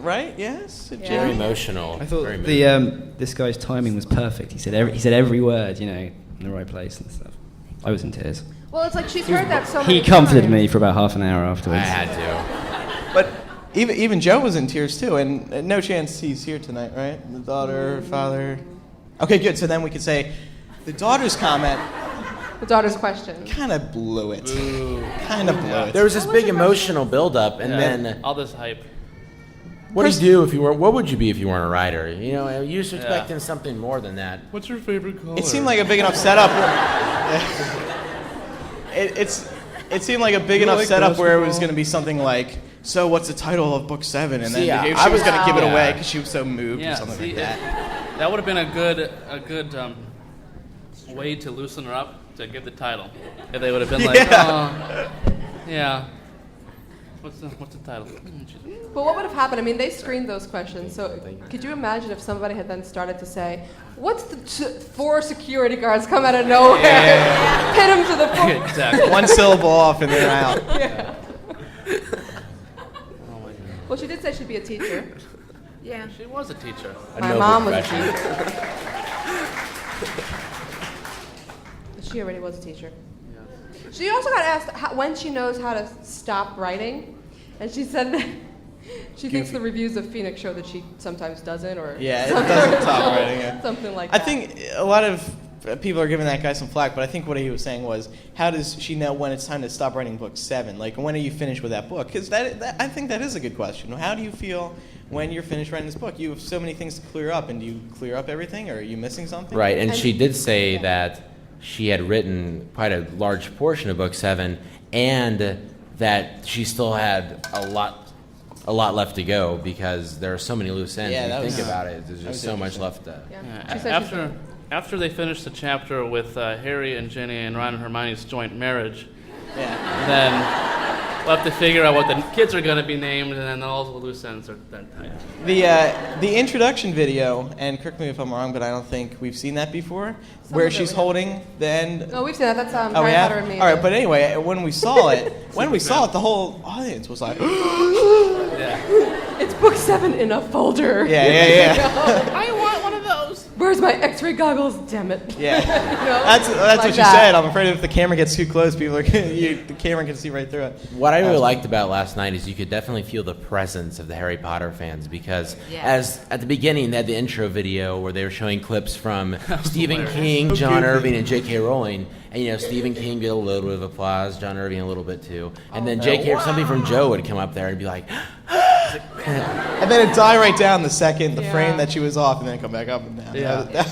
right? Yes, Yeah. Very emotional. I thought very emotional. this guy's timing was perfect. He said every word, in the right place and stuff. I was in tears. Well, it's like she's heard that so many He comforted times. me for about half an hour I afterwards. had to. But even Joe was in tears too, and no chance he's here tonight, right? The daughter, father. Okay, good. So then we could say the daughter's comment The daughter's question. kind of blew it. Kind of blew it. There was this big emotional buildup, and then all this hype. what do you do if you were? What would you be if you weren't a writer? You were expecting something more than that. What's your favorite color? It seemed like a big enough setup. It seemed like a big enough setup where it was going to be something like, "So what's the title of book 7?" And then See, she I was going to give it yeah. away because she was so moved Yeah, or something see, like that. that would have been a good way to loosen her up to give the title. If they would have been like, Yeah. oh, yeah. What's the title? But what would have happened? I mean, they screened those questions. So could you imagine if somebody had then started to say, "What's the 4 security guards come out of nowhere, hit him to the floor"? Exactly. One syllable off and they're out. Well, she did say she'd be a teacher. Yeah. She was a teacher. My noble mom was a profession. teacher. She already was a teacher. She also got asked when she knows how to stop writing, and she said that she thinks the reviews of Phoenix show that she sometimes doesn't, or Yeah, it doesn't stop writing it. something like I that. think a lot of people are giving that guy some flack, but I think what he was saying was, how does she know when it's time to stop writing book 7? Like, when are you finished with that book? Because I think that is a good question. How do you feel when you're finished writing this book? You have so many things to clear up, and do you clear up everything, or are you missing something? Right, and she did say that she had written quite a large portion of book 7, and that she still had a lot left to go because there are so many loose ends. Yeah, When that you was- think about it, there's that was just so much interesting. left. Yeah. She said she's- After they finished the chapter with Harry and Ginny and Ron and Hermione's joint marriage, Yeah. then we'll have to figure out what the kids are going to be named, and then all the loose ends are then tied. The introduction video, and correct me if I'm wrong, but I don't think we've seen that before, where of it she's we holding the end. No, we've seen that. That's Oh, Harry yeah? Potter and me. All right, but anyway, when we saw it, the whole audience was like, Yeah. it's book 7 in a folder. yeah. I want one of those. Where's my X-ray goggles? Damn it. Yeah. You know? That's Like what she that. said. I'm afraid if the camera gets too close, the camera can see right through it. What I really liked about last night is you could definitely feel the presence of the Harry Potter fans because Yeah. as at the beginning they had the intro video where they were showing clips from Stephen King, John Irving, and J.K. Rowling, and Stephen King get a little bit of applause, John Irving a little bit too, and then J.K. something from Joe would come up there and be like, And then it died right down the second, the Yeah. frame that she was off, and then come back up and down. Yeah.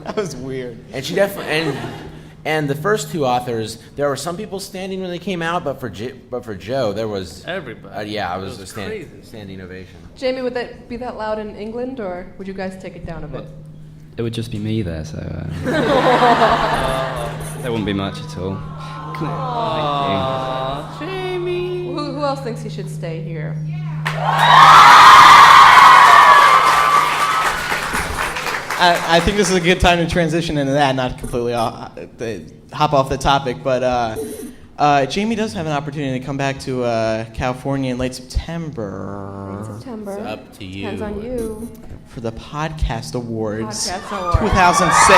That was weird. and she definitely and the first 2 authors, there were some people standing when they came out, but for Joe there was Everybody. I It was a was crazy. standing ovation. Jamie, would that be that loud in England, or would you guys take it down a bit? It would just be me there, so. There wouldn't be much at all. Aw, Jamie. Who else thinks he should stay here? I think this is a good time to transition into that, not completely hop off the topic, but Jamie does have an opportunity to come back to California in late September. September. It's up to you. Depends on you. For the Podcast Awards Podcast Awards. 2006.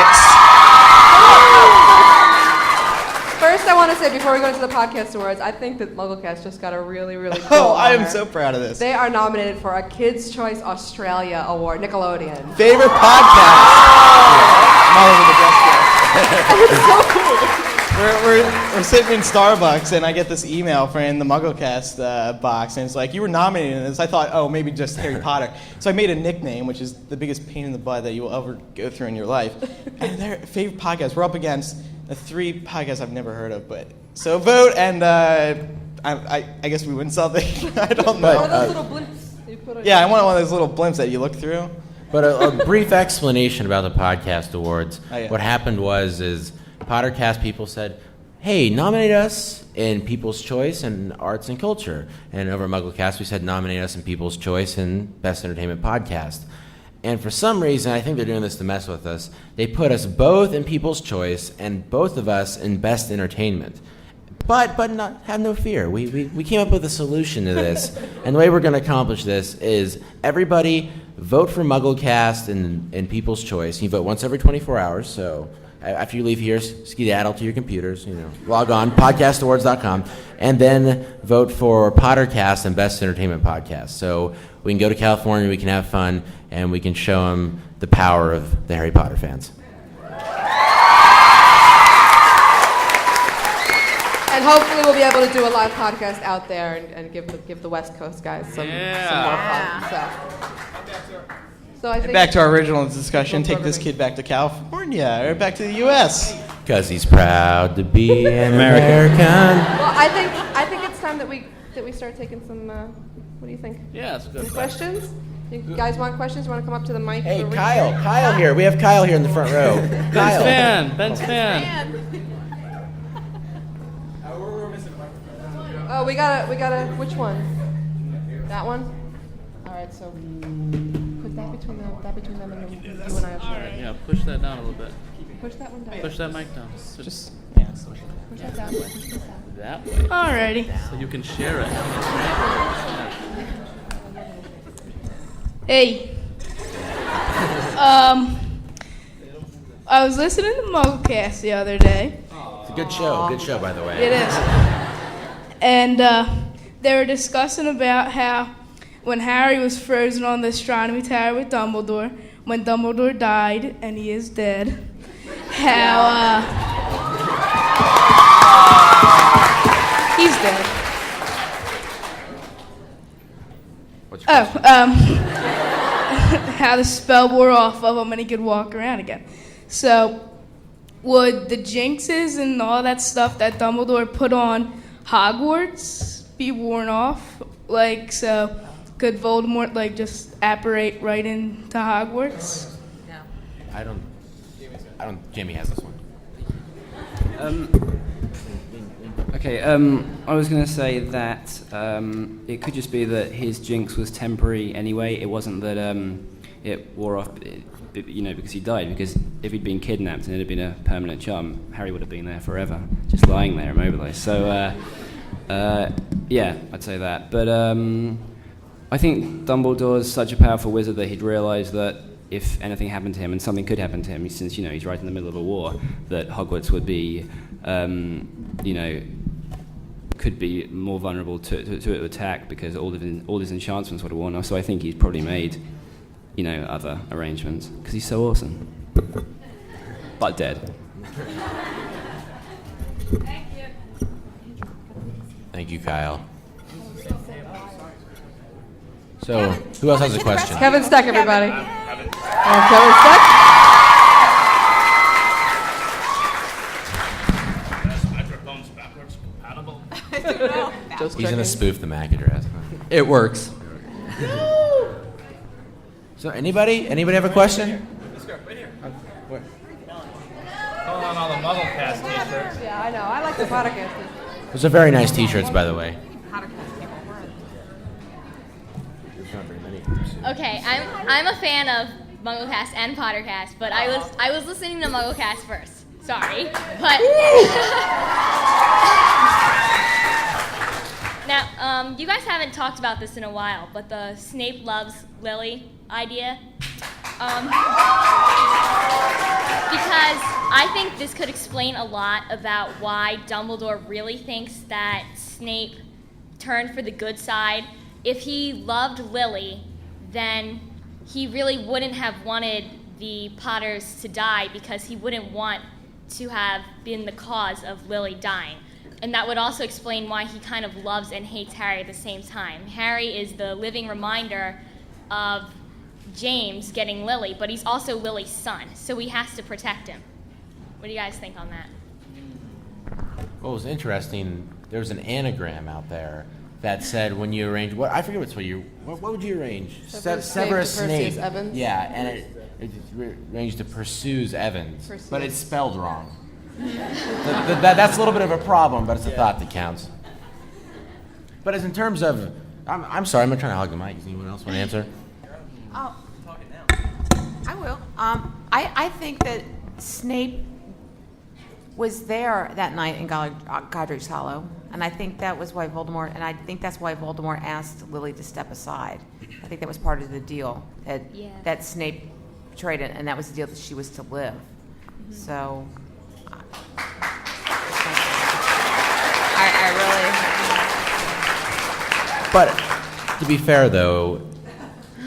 First, I want to say, before we go into the Podcast Awards, I think that MuggleCast just got a really, really cool Oh, I am honor. so proud of this. They are nominated for a Kids' Choice Australia Award, Nickelodeon. Favorite podcast. I'm all over the desk here. It's so cool. We're sitting in Starbucks, and I get this email from the MuggleCast box, and it's like, you were nominated in this. I thought, oh, maybe just Harry Potter. So I made a nickname, which is the biggest pain in the butt that you will ever go through in your life. And their favorite podcast, we're up against the 3 podcasts I've never heard of. But so vote, and I guess we win something. I don't know. One of those little blimps you put on Yeah, I want one of those little blimps that you look through. But a brief explanation about the Podcast Awards. Oh, yeah. What happened is Pottercast people said, hey, nominate us in People's Choice and Arts and Culture. And over at MuggleCast, we said, nominate us in People's Choice and Best Entertainment Podcast. And for some reason, I think they're doing this to mess with us, they put us both in People's Choice and both of us in Best Entertainment. But not have no fear. We came up with a solution to this. And the way we're going to accomplish this is everybody vote for MuggleCast in People's Choice. You vote once every 24 hours, so after you leave here, skedaddle to your computers, log on, podcastawards.com, and then vote for Pottercast and Best Entertainment Podcast. So we can go to California, we can have fun, and we can show them the power of the Harry Potter fans. And hopefully we'll be able to do a live podcast out there and give the West Coast guys some more fun. So I think Back to our original discussion, take this kid back to California, or back to the U.S. Because he's proud to be an American. Well, I think it's time that we start taking some. What do you think? Yeah, that's a good. Some questions? You guys want questions? You want to come up to the mic? Hey, for Kyle here. We have Kyle here in the front row. Kyle. Ben's fan. Oh, we got a. Which one? That one. All right, so put that between them and you and I. Yeah, push that down a little bit. Push that one down. Push that mic down. Just Push that down. Push this down. That way. Alrighty. So you can share it. Hey. I was listening to MuggleCast the other day. It's a good show. Good show, by the way. It is. And they were discussing about how when Harry was frozen on the astronomy tower with Dumbledore, when Dumbledore died, and he is dead, how he's dead. What's your question? How the spell wore off of him and he could walk around again. So, would the jinxes and all that stuff that Dumbledore put on Hogwarts be worn off? Like, so could Voldemort just apparate right into Hogwarts? No. I don't. Jamie has this one. Okay, I was going to say that it could just be that his jinx was temporary anyway. It wasn't that it wore off, because he died. Because if he'd been kidnapped and it had been a permanent charm, Harry would have been there forever, just lying there immobilized. So, yeah, I'd say that. But I think Dumbledore's such a powerful wizard that he'd realize that if anything happened to him, and something could happen to him, since he's right in the middle of a war, that Hogwarts would be, could be more vulnerable to attack because all his enchantments would have worn off. So I think he's probably made, other arrangements because he's so awesome, but dead. Thank you, Kyle. So, who else has a question? Kevin Steck, everybody. Kevin Steck. Microphone's backwards compatible. Just He's going to spoof the MAC address. It works. So, anybody have a question? Hold on all the MuggleCast t-shirts. I know. I like the Pottercast. Those are very nice T-shirts, by the way. Okay, I'm a fan of MuggleCast and Pottercast, but I was listening to MuggleCast first. Sorry, but now you guys haven't talked about this in a while, but the Snape loves Lily idea. Because I think this could explain a lot about why Dumbledore really thinks that Snape turned for the good side. If he loved Lily, then he really wouldn't have wanted the Potters to die because he wouldn't want to have been the cause of Lily dying. And that would also explain why he kind of loves and hates Harry at the same time. Harry is the living reminder of James getting Lily, but he's also Lily's son, so he has to protect him. What do you guys think on that? What was interesting, there was an anagram out there that said when you arrange, what I forget what would you arrange? Severus Snape. Perseus Evans? Yeah, and it arranged to Pursues Evans, but it's spelled wrong. That's a little bit of a problem, but it's a thought that counts. But as in terms of, I'm sorry, I'm not trying to hog the mic. Does anyone else want to answer? Oh, I will. I think that Snape was there that night in Godric's Hollow, and I think that was why Voldemort, and I think that's why Voldemort asked Lily to step aside. I think that was part of the deal that Snape betrayed it, and that was the deal that she was to live. Mm-hmm. So, I really. But to be fair, though,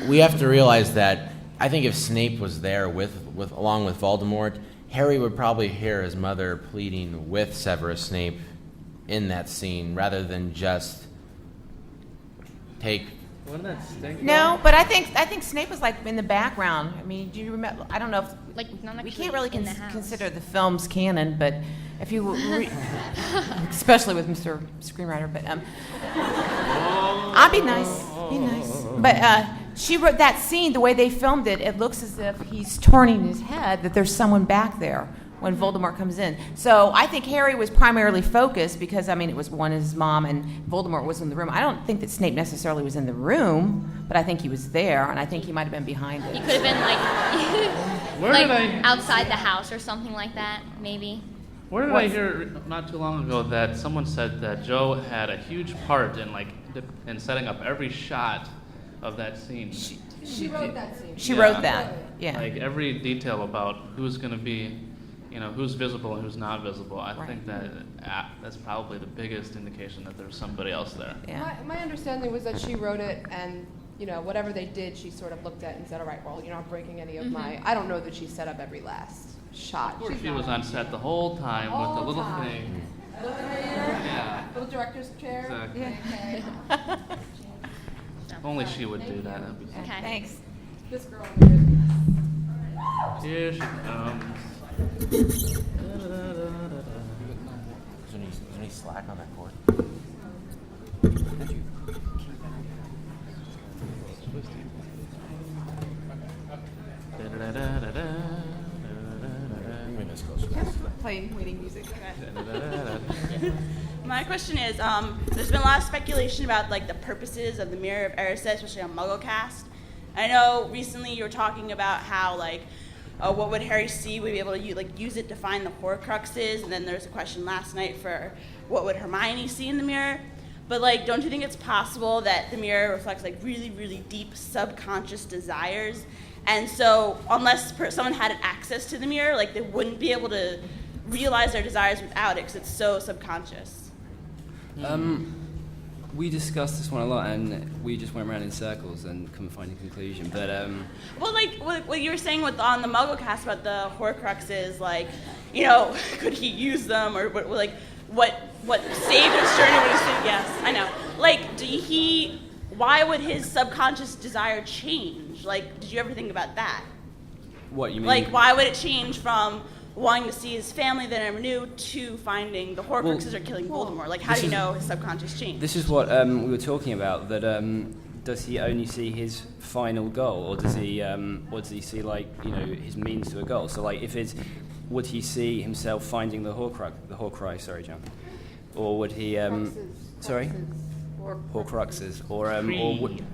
we have to realize that I think if Snape was there along with Voldemort, Harry would probably hear his mother pleading with Severus Snape in that scene rather than just take. Wouldn't that stink? No, but I think Snape was like in the background. I mean, do you remember? I don't know if we can't really consider the films canon, but if you, especially with Mr. Screenwriter, but I'll be nice, But she wrote that scene. The way they filmed it, it looks as if he's turning his head. That there's someone back there when Voldemort comes in. So I think Harry was primarily focused because, I mean, it was his mom and Voldemort was in the room. I don't think that Snape necessarily was in the room, but I think he was there, and I think he might have been behind it. He could have been like outside the house or something like that, maybe. Where did I hear not too long ago that someone said that Joe had a huge part in setting up every shot of that scene? She wrote that scene. She wrote that, yeah. Like every detail about who's going to be, who's visible and who's not visible. I think that that's probably the biggest indication that there's somebody else there. Yeah. My understanding was that she wrote it, and whatever they did, she sort of looked at and said, "All right, well, you're not breaking any of my." I don't know that she set up every last shot. Of course, she was on set the whole time with the little thing. Little director's chair. Exactly. Yeah. If only she would do that. That'd be so Okay. Thanks. This girl over here. Here she comes. Is there any slack on that cord? Playing waiting music. My question is, there's been a lot of speculation about the purposes of the Mirror of Erised, especially on MuggleCast. I know recently you were talking about how what would Harry see? Would he be able to use it to find the Horcruxes? And then there's a question last night for what would Hermione see in the mirror? But don't you think it's possible that the mirror reflects really, really deep subconscious desires? And so unless someone had access to the mirror, they wouldn't be able to realize their desires without it because it's so subconscious. We discussed this one a lot, and we just went around in circles and couldn't find a conclusion. But what you were saying on the MuggleCast about the Horcruxes, could he use them, or what saved his journey when he said yes? I know. Why would his subconscious desire change? Did you ever think about that? What you mean? Why would it change from wanting to see his family that I never knew to finding the Horcruxes or killing Voldemort? How do you know his subconscious changed? This is what we were talking about. That does he only see his final goal, or does he see his means to a goal? So if would he see himself finding the Horcrux? Sorry, John. Or would he? Sorry. Horcruxes, or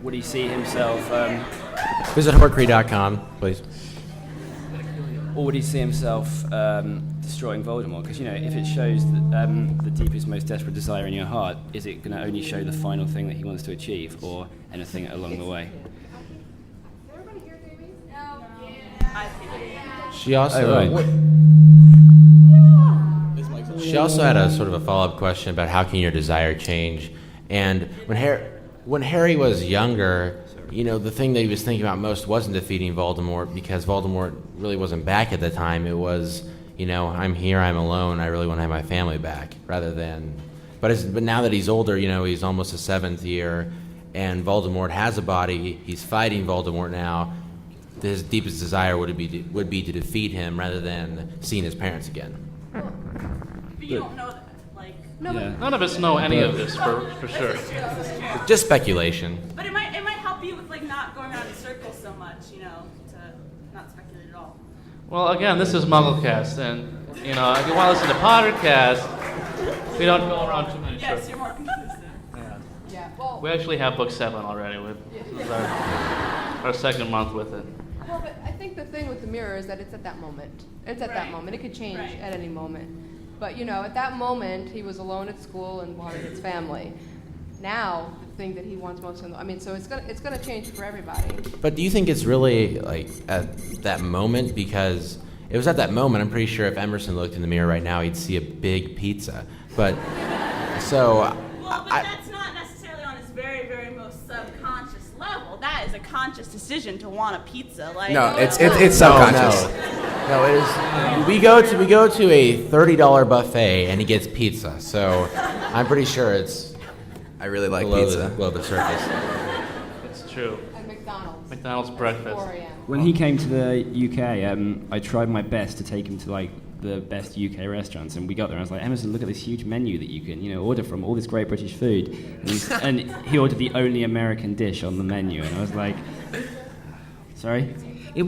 would he see himself? Visit Horcrux.com, please. Or would he see himself destroying Voldemort? Because if it shows the deepest, most desperate desire in your heart, is it going to only show the final thing that he wants to achieve, or anything along the way? She also. She also had a sort of a follow-up question about how can your desire change. And when Harry was younger, the thing that he was thinking about most wasn't defeating Voldemort, because Voldemort really wasn't back at the time. It was, I'm here, I'm alone, I really want to have my family back, rather than. But now that he's older, he's almost a 7th year, and Voldemort has a body. He's fighting Voldemort now. His deepest desire would be to defeat him, rather than seeing his parents again. But you don't know that, like. No, yeah. None of us know any of this for sure. Just speculation. But it might help you with not going around in circles so much, to not speculate at all. Well, again, this is MuggleCast, and if you want to listen to Pottercast, we don't go around too many circles. Yes, you're more consistent. Yeah. Well, we actually have book 7 already. This is our 2nd month with it. Well, but I think the thing with the mirror is that it's at that moment. It's at that moment. It could change at any moment. But, at that moment, he was alone at school and wanted his family. Now, the thing that he wants most so it's gonna change for everybody. But do you think it's really, at that moment? Because it was at that moment, I'm pretty sure if Emerson looked in the mirror right now, he'd see a big pizza. But, so... Well, but that's not necessarily on his very, very most subconscious level. That is a conscious decision to want a pizza. No, it's subconscious. No, it is. We go to a $30 buffet and he gets pizza. So I'm pretty sure it's. I really like below pizza. Below the surface. It's true. At McDonald's breakfast. 4 a.m. When he came to the UK, I tried my best to take him to the best UK restaurants, and we got there. And I was like, Emerson, look at this huge menu that you can order from, all this great British food. And he ordered the only American dish on the menu, and I was like, sorry. It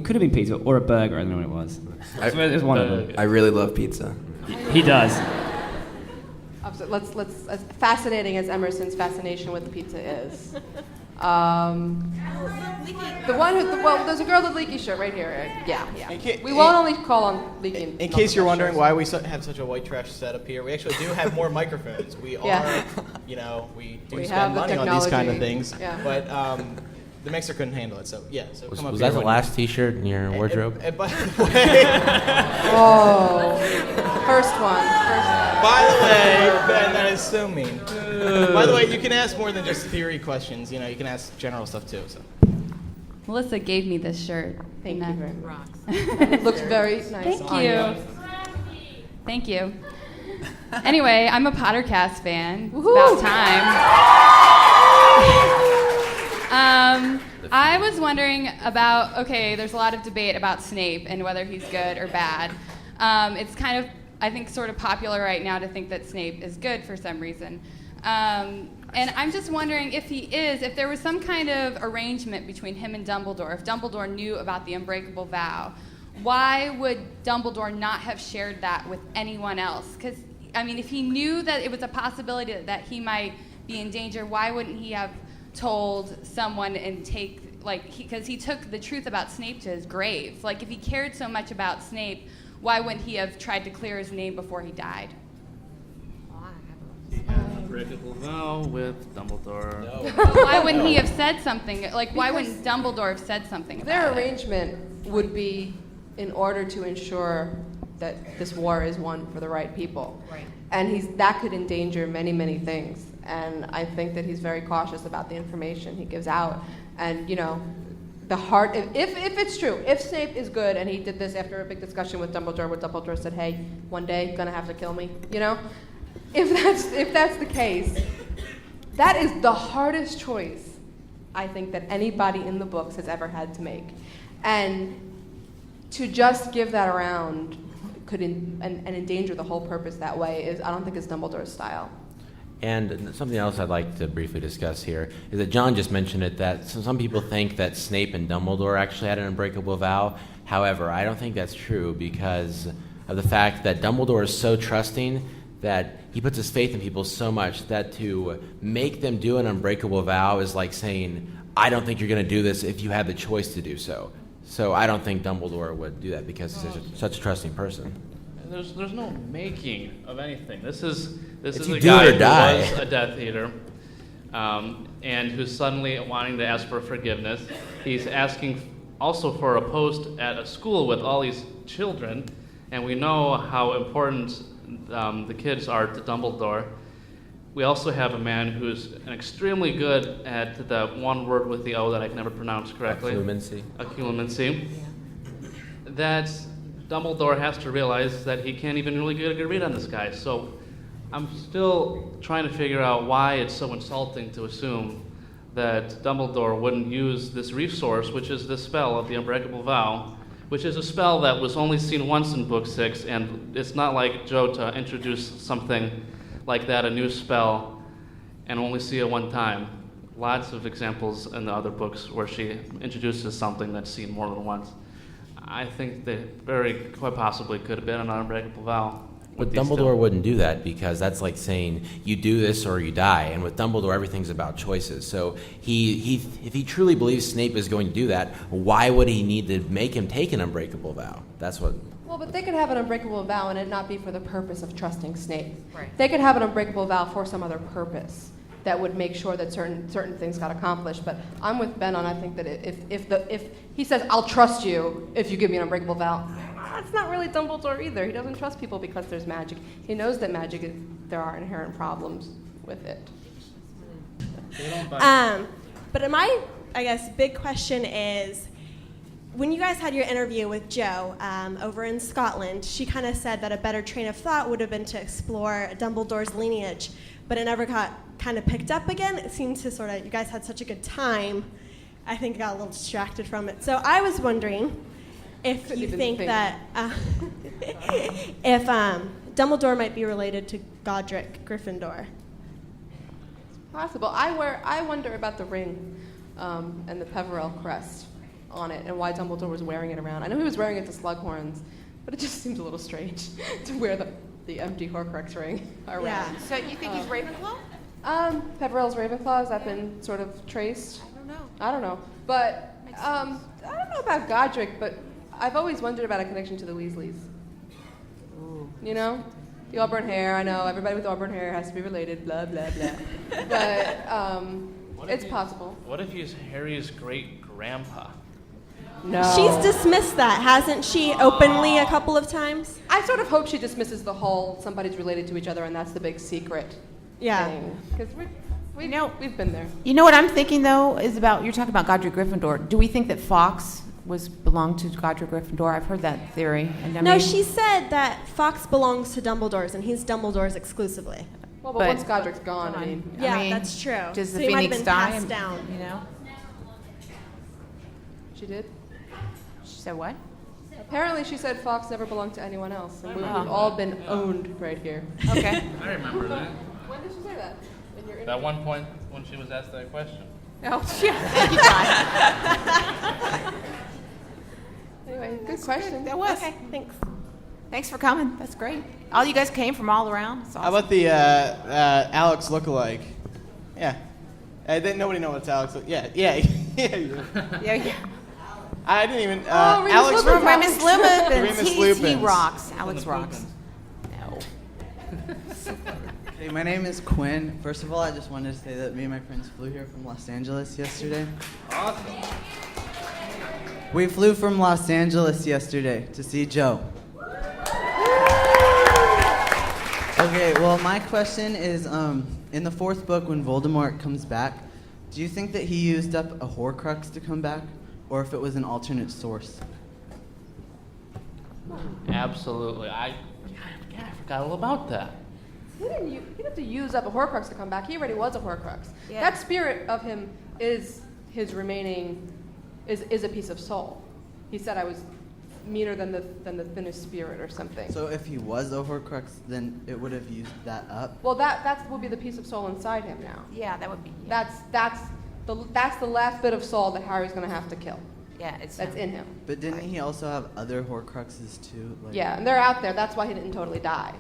could have been pizza or a burger. I don't know what it was. It was one of them. I really love pizza. He does. Let's as fascinating as Emerson's fascination with the pizza is. The one there's a girl with Leaky shirt right here. Yeah. We won't only call on Leaky. In case you're wondering why we have such a white trash setup here, we actually do have more microphones. We are, we spend money on these kind of things. Yeah. But the mixer couldn't handle it, so yeah. So was that the last T-shirt in your wardrobe? By the way, first one. By the way, Ben, that is so mean. By the way, you can ask more than just theory questions. You can ask general stuff too. So. Melissa gave me this shirt. Thank you very much. It looks very nice. Thank you. Thank you. Anyway, I'm a Pottercast fan. It's about time. I was wondering about, there's a lot of debate about Snape and whether he's good or bad. It's kind of, I think, sort of popular right now to think that Snape is good for some reason. And I'm just wondering if there was some kind of arrangement between him and Dumbledore, if Dumbledore knew about the unbreakable vow, why would Dumbledore not have shared that with anyone else? Because, if he knew that it was a possibility that he might be in danger, why wouldn't he have told someone and because he took the truth about Snape to his grave. If he cared so much about Snape, why wouldn't he have tried to clear his name before he died? Unbreakable vow with Dumbledore. No. Why wouldn't he have said something? Why wouldn't Dumbledore have said something about Their it? arrangement would be in order to ensure that this war is won for the right people. Right. And that could endanger many, many things. And I think that he's very cautious about the information he gives out. And, the heart, if it's true, if Snape is good and he did this after a big discussion with Dumbledore where Dumbledore said, hey, one day, gonna have to kill me, If that's the case, that is the hardest choice I think that anybody in the books has ever had to make. And to just give that around could and endanger the whole purpose that way I don't think is Dumbledore's style. And something else I'd like to briefly discuss here is that John just mentioned it, that some people think that Snape and Dumbledore actually had an unbreakable vow. However, I don't think that's true because of the fact that Dumbledore is so trusting that he puts his faith in people so much that to make them do an unbreakable vow is like saying, I don't think you're going to do this if you have the choice to do so. So I don't think Dumbledore would do that because he's such a trusting person. There's no making of anything. This is you a do guy it or who die. was a Death Eater, and who's suddenly wanting to ask for forgiveness. He's asking also for a post at a school with all these children, and we know how important the kids are to Dumbledore. We also have a man who's extremely good at that one word with the O that I can never pronounce correctly. Occlumency. That Dumbledore has to realize that he can't even really get a good read on this guy. So I'm still trying to figure out why it's so insulting to assume that Dumbledore wouldn't use this resource, which is this spell of the Unbreakable Vow, which is a spell that was only seen once in Book 6, and it's not like Joe to introduce something like that, a new spell, and only see it one time. Lots of examples in the other books where she introduces something that's seen more than once. I think that very quite possibly could have been an Unbreakable Vow. But Dumbledore wouldn't do that because that's like saying you do this or you die. And with Dumbledore, everything's about choices. So if he truly believes Snape is going to do that, why would he need to make him take an unbreakable vow? That's what. Well, but they could have an unbreakable vow and it not be for the purpose of trusting Snape. Right. They could have an unbreakable vow for some other purpose that would make sure that certain things got accomplished. But I'm with Ben on, I think that if he says, I'll trust you if you give me an unbreakable vow, that's not really Dumbledore either. He doesn't trust people because there's magic. He knows that there are inherent problems with it. But my, I guess, big question is, when you guys had your interview with Jo over in Scotland, she kind of said that a better train of thought would have been to explore Dumbledore's lineage, but it never got kind of picked up again. It seems to sort of, you guys had such a good time, I think I got a little distracted from it. So I was wondering if you think that if Dumbledore might be related to Godric Gryffindor. Possible. I wonder about the ring and the Peverell crest on it and why Dumbledore was wearing it around. I know he was wearing it to Slughorns, but it just seems a little strange to wear the empty Horcrux ring around. Yeah. So you think he's Ravenclaw? Peverell's Ravenclaw, has that been sort of traced? I don't know. But I don't know about Godric, but I've always wondered about a connection to the Weasleys. Ooh. You know? The auburn hair, I know, everybody with auburn hair has to be related, blah, blah, blah. But it's possible. What if he's Harry's great-grandpa? No. She's dismissed that, hasn't she, openly a couple of times? I sort of hope she dismisses the whole somebody's related to each other and that's the big secret thing. Because we've been there. You know what I'm thinking, though, is about, you're talking about Godric Gryffindor. Do we think that Fawkes belonged to Godric Gryffindor? I've heard that theory. And no, she said that Fawkes belongs to Dumbledore's and he's Dumbledore's exclusively. Well, but once Godric's gone, I mean... Yeah, that's true. Does so the he might have Phoenix been die? passed down. You know? She did? She said what? Apparently she said Fawkes never belonged to anyone else. And we've all been owned right here. Okay. I remember that. When did she say that? At one point when she was asked that question. Oh, yeah. Thank you, John. Anyway, good question. That was. Okay, thanks. Thanks for coming. That's great. All you guys came from all around. That's awesome. How about the Alex lookalike? Yeah. Nobody knows what's Alex. Yeah. Yeah. I didn't even. Alex from Remus Lupin. He Lupin. rocks. Alex rocks. No. Hey, my name is Quinn. First of all, I just wanted to say that me and my friends flew here from Los Angeles yesterday. Awesome. We flew from Los Angeles yesterday to see Joe. Okay, well, my question is, in the fourth book, when Voldemort comes back, do you think that he used up a Horcrux to come back, or if it was an alternate source? Absolutely. I forgot all about that. He didn't have to use up a Horcrux to come back. He already was a Horcrux. Yeah. That spirit of him is his remaining, is a piece of soul. He said I was meaner than the thinnest spirit or something. So if he was a Horcrux, then it would have used that up? Well, that will be the piece of soul inside him now. Yeah, that would be. Yeah. That's the last bit of soul that Harry's going to have to kill. Yeah, it's that's in him. But didn't he also have other Horcruxes too? Like, Yeah, and they're out there. That's why he didn't totally die.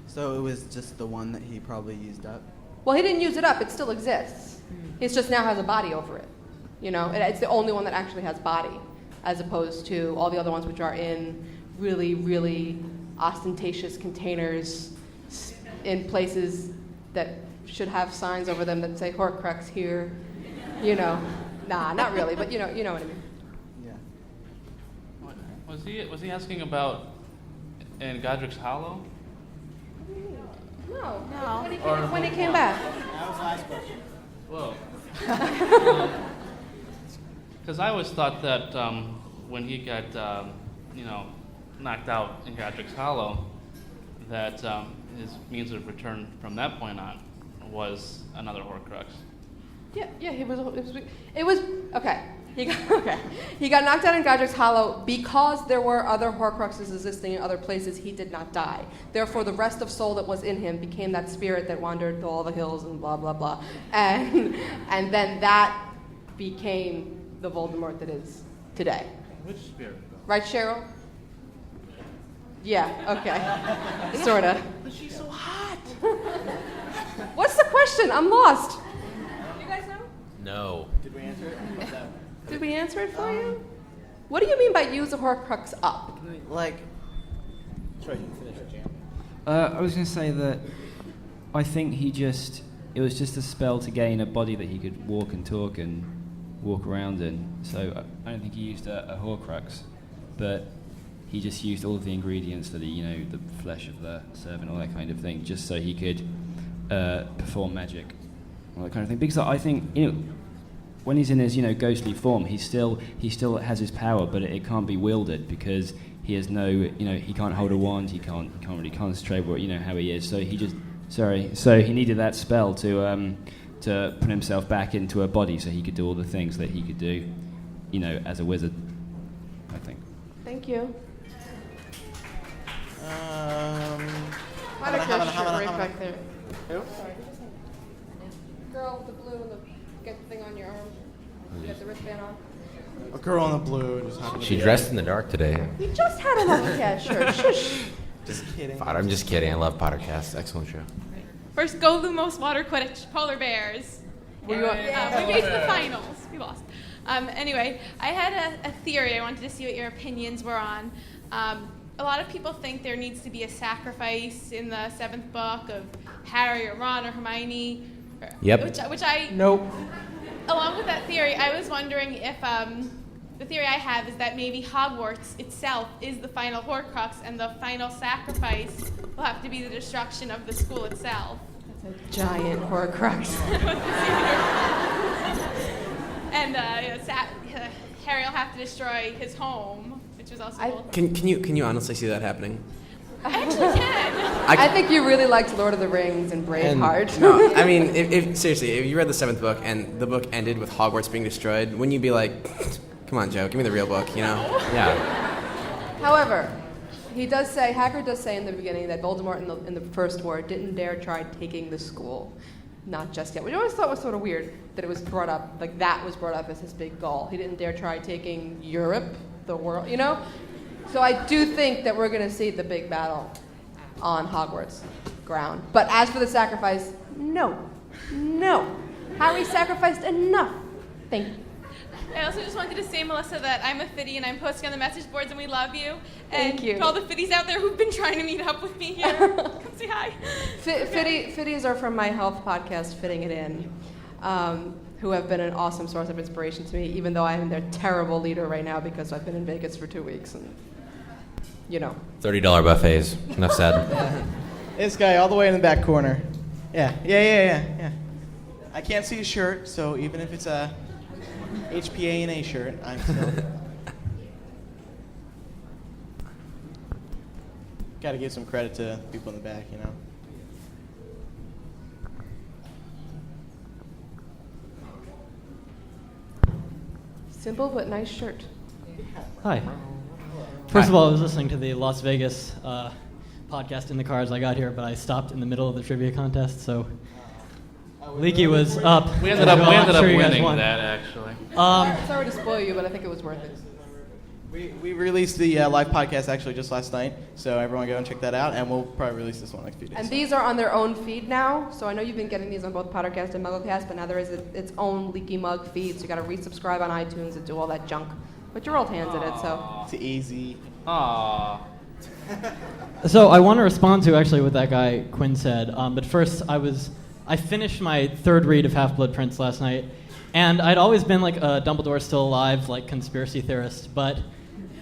So it was just the one that he probably used up? Well, he didn't use it up. It still exists. He just now has a body over it. It's the only one that actually has body, as opposed to all the other ones which are in really, really ostentatious containers in places that should have signs over them that say Horcrux here. Nah, not really, but you know what I mean. Yeah. Was he asking about in Godric's Hollow? No. No. When he came back. That was the last question. Whoa. Because I always thought that when he got, knocked out in Godric's Hollow, that his means of return from that point on was another Horcrux. Yeah. It was okay. He got knocked out in Godric's Hollow because there were other Horcruxes existing in other places. He did not die. Therefore, the rest of soul that was in him became that spirit that wandered through all the hills and blah blah blah, and then that became the Voldemort that is today. Which spirit? Right, Cheryl? Yeah. Okay. Sorta. But she's so hot. What's the question? I'm lost. You guys know? No. Did we answer it? Did we answer it for you? What do you mean by use a Horcrux up? Like, Sorry, you can finish it, Jam. I was going to say that I think it was just a spell to gain a body that he could walk and talk and walk around in. So I don't think he used a Horcrux, but he just used all of the ingredients that the flesh of the servant, all that kind of thing, just so he could perform magic, all that kind of thing. Because I think when he's in his ghostly form, he still has his power, but it can't be wielded because he has no he can't hold a wand, he can't really concentrate how he is. So he needed that spell to put himself back into a body so he could do all the things that he could do as a wizard, I think. Thank you. Right back there. Who? Girl with the blue and get the thing on your arm. You got the wristband on. A girl in the blue just happened to She be dressed in the dark today. You just had an off shirt. Shush. Just kidding. Potter, I'm just kidding. I love Pottercast. Excellent show. First, go Lumos Water Quidditch, Polar Bears. Were you we made the finals. We lost. Anyway, I had a theory I wanted to see what your opinions were on. A lot of people think there needs to be a sacrifice in the 7th book of Harry or Ron or Hermione. Yep. Which I... Nope. Along with that theory, I was wondering if the theory I have is that maybe Hogwarts itself is the final Horcrux, and the final sacrifice will have to be the destruction of the school itself. That's a giant Horcrux. And Harry will have to destroy his home, which was also cool. Can you honestly see that happening? I actually can. I think you really liked Lord of the Rings and Braveheart. No, I mean, seriously, if you read the 7th book and the book ended with Hogwarts being destroyed, wouldn't you be like, come on, Joe, give me the real book, Yeah. However, Hagrid does say in the beginning that Voldemort in the First War didn't dare try taking the school. Not just yet. Which I always thought was sort of weird that it was brought up, like that was brought up as his big goal. He didn't dare try taking Europe, the world, So I do think that we're going to see the big battle on Hogwarts ground. But as for the sacrifice, no. Harry sacrificed enough. Thank you. I also just wanted to say, Melissa, that I'm a Fitty and I'm posting on the message boards and we love you. And Thank you. to all the Fitties out there who've been trying to meet up with me here, come say hi. Fitties are from my health podcast, Fitting It In, who have been an awesome source of inspiration to me, even though I am their terrible leader right now because I've been in Vegas for 2 weeks and, $30 buffets. Enough said. This guy all the way in the back corner. Yeah. I can't see his shirt, so even if it's a HPA and A shirt, I'm still... Got to give some credit to people in the back, Simple but nice shirt. Hi. First of all, I was listening to the Las Vegas podcast in the car as I got here, but I stopped in the middle of the trivia contest, so Leaky was up. We ended up you guys winning won. that, actually. Sorry to spoil you, but I think it was worth it. We released the live podcast actually just last night, so everyone go and check that out, and we'll probably release this one next few days. And these are on their own feed now, so I know you've been getting these on both Pottercast and MuggleCast, but now there is its own Leaky Mug feed, so you got to resubscribe on iTunes and do all that junk. But your old hands in it, so. It's easy. Aww. So I want to respond to actually what that guy Quinn said, but first I finished my third read of Half-Blood Prince last night, and I'd always been like a Dumbledore's still alive, like conspiracy theorist, but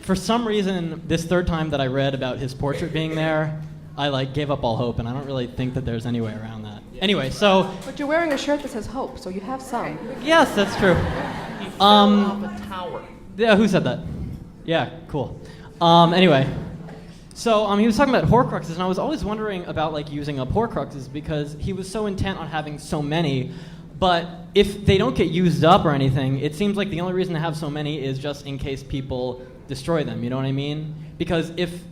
for some reason, this third time that I read about his portrait being there, I like gave up all hope, and I don't really think that there's any way around that. Anyway, so. But you're wearing a shirt that says hope, so you have some. Yes, that's true. He fell off a tower. Yeah, who said that? Yeah, cool. Anyway, so he was talking about Horcruxes, and I was always wondering about like using up Horcruxes because he was so intent on having so many. But if they don't get used up or anything, it seems like the only reason to have so many is just in case people destroy them, you know what I mean? Because if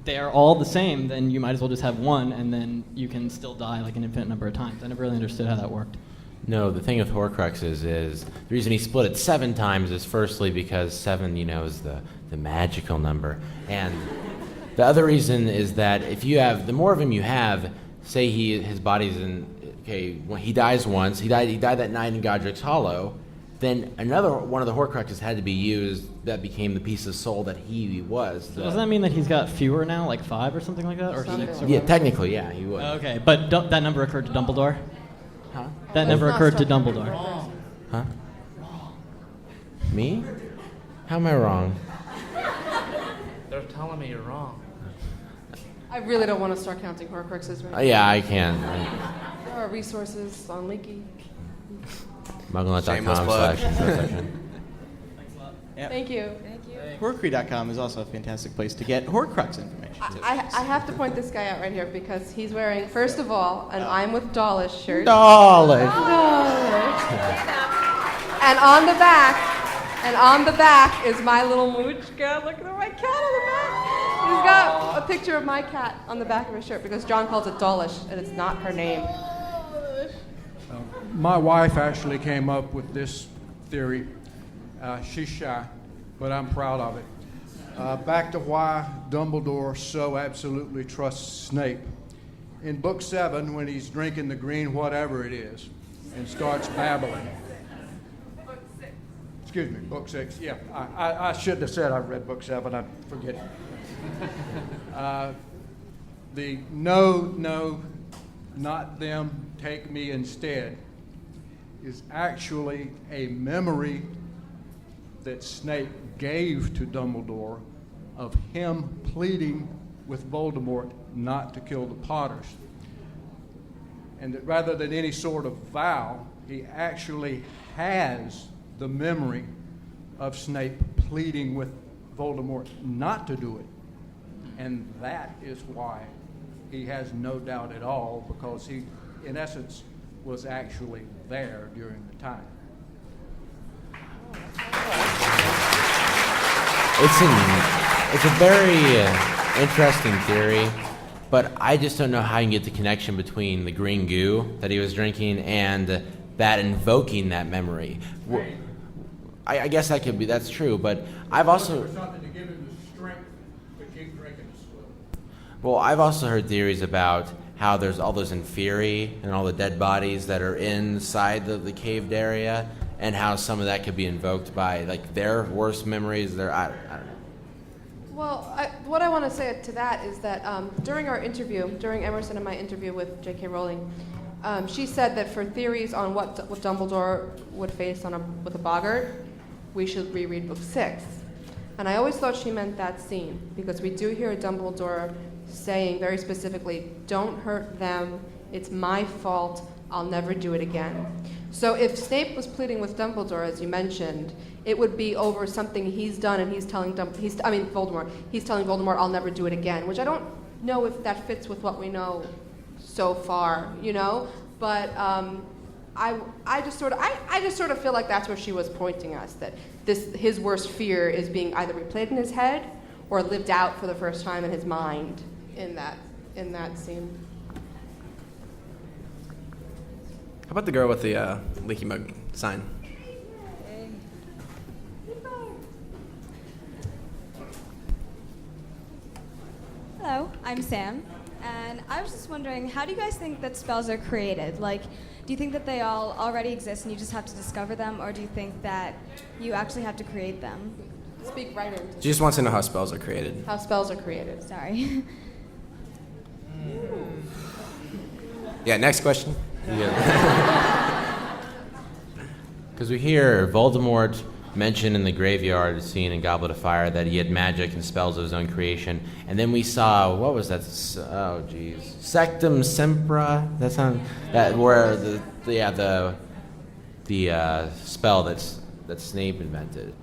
they're all the same, then you might as well just have one, and then you can still die like an infinite number of times. I never really understood how that worked. No, the thing with Horcruxes is the reason he split it 7 times is firstly because 7, is the magical number, and the other reason is that if you have the more of him you have, say his body's in when he dies once, he died that night in Godric's Hollow. Then another one of the Horcruxes had to be used that became the piece of soul that he was. So does that mean that he's got fewer now, like 5 or something like that? Or 6? Or yeah, whatever? technically, yeah, he would. Okay, but that number occurred to Dumbledore? Huh? That never occurred to Dumbledore. Huh? Me? How am I wrong? They're telling me you're wrong. I really don't want to start counting Horcruxes right now. Yeah, I can. There are resources on Leaky. MuggleNet.com/section. Yep. Thank you. Horcrux.com is also a fantastic place to get Horcrux information. I have to point this guy out right here because he's wearing, first of all, an I'm with Dawlish shirt. Dawlish. And on the back is my little mooch. God, look at my cat on the back. He's got a picture of my cat on the back of his shirt because John calls it Dawlish, and it's not her name. My wife actually came up with this theory. She's shy, but I'm proud of it. Back to why Dumbledore so absolutely trusts Snape. In Book 7, when he's drinking the green whatever it is and starts babbling. Excuse me, Book 6. Yeah, I shouldn't have said I read Book 7. I forget. The no, not them, take me instead is actually a memory that Snape gave to Dumbledore of him pleading with Voldemort not to kill the Potters. And that rather than any sort of vow, he actually has the memory of Snape pleading with Voldemort not to do it. And that is why he has no doubt at all, because he, in essence, was actually there during the time. It's a very interesting theory, but I just don't know how you can get the connection between the green goo that he was drinking and that invoking that memory. I guess that's true, but I've also... Something to give him the strength to keep drinking the swill. Well, I've also heard theories about how there's all those Inferi and all the dead bodies that are inside the caved area, and how some of that could be invoked by like their worst memories. I don't know. Well, what I want to say to that is that during Emerson and my interview with J.K. Rowling, she said that for theories on what Dumbledore would face with a boggart, we should reread Book 6. And I always thought she meant that scene, because we do hear Dumbledore saying very specifically, don't hurt them, it's my fault, I'll never do it again. So if Snape was pleading with Dumbledore, as you mentioned, it would be over something he's done, and he's telling Voldemort, he's telling Voldemort, I'll never do it again, which I don't know if that fits with what we know so far, but I just sort of feel like that's where she was pointing us, that his worst fear is being either replayed in his head or lived out for the first time in his mind in that scene. How about the girl with the Leaky Mug sign? Hello, I'm Sam, and I was just wondering, how do you guys think that spells are created? Like, do you think that they all already exist and you just have to discover them, or do you think that you actually have to create them? Speak right into She just wants to know how spells are created. how spells are created. Sorry. Yeah, next question. Because we hear Voldemort mentioned in the graveyard scene in Goblet of Fire that he had magic and spells of his own creation, and then we saw, what was that? Oh, geez, Sectum Sempra. That sound that where the spell that Snape invented.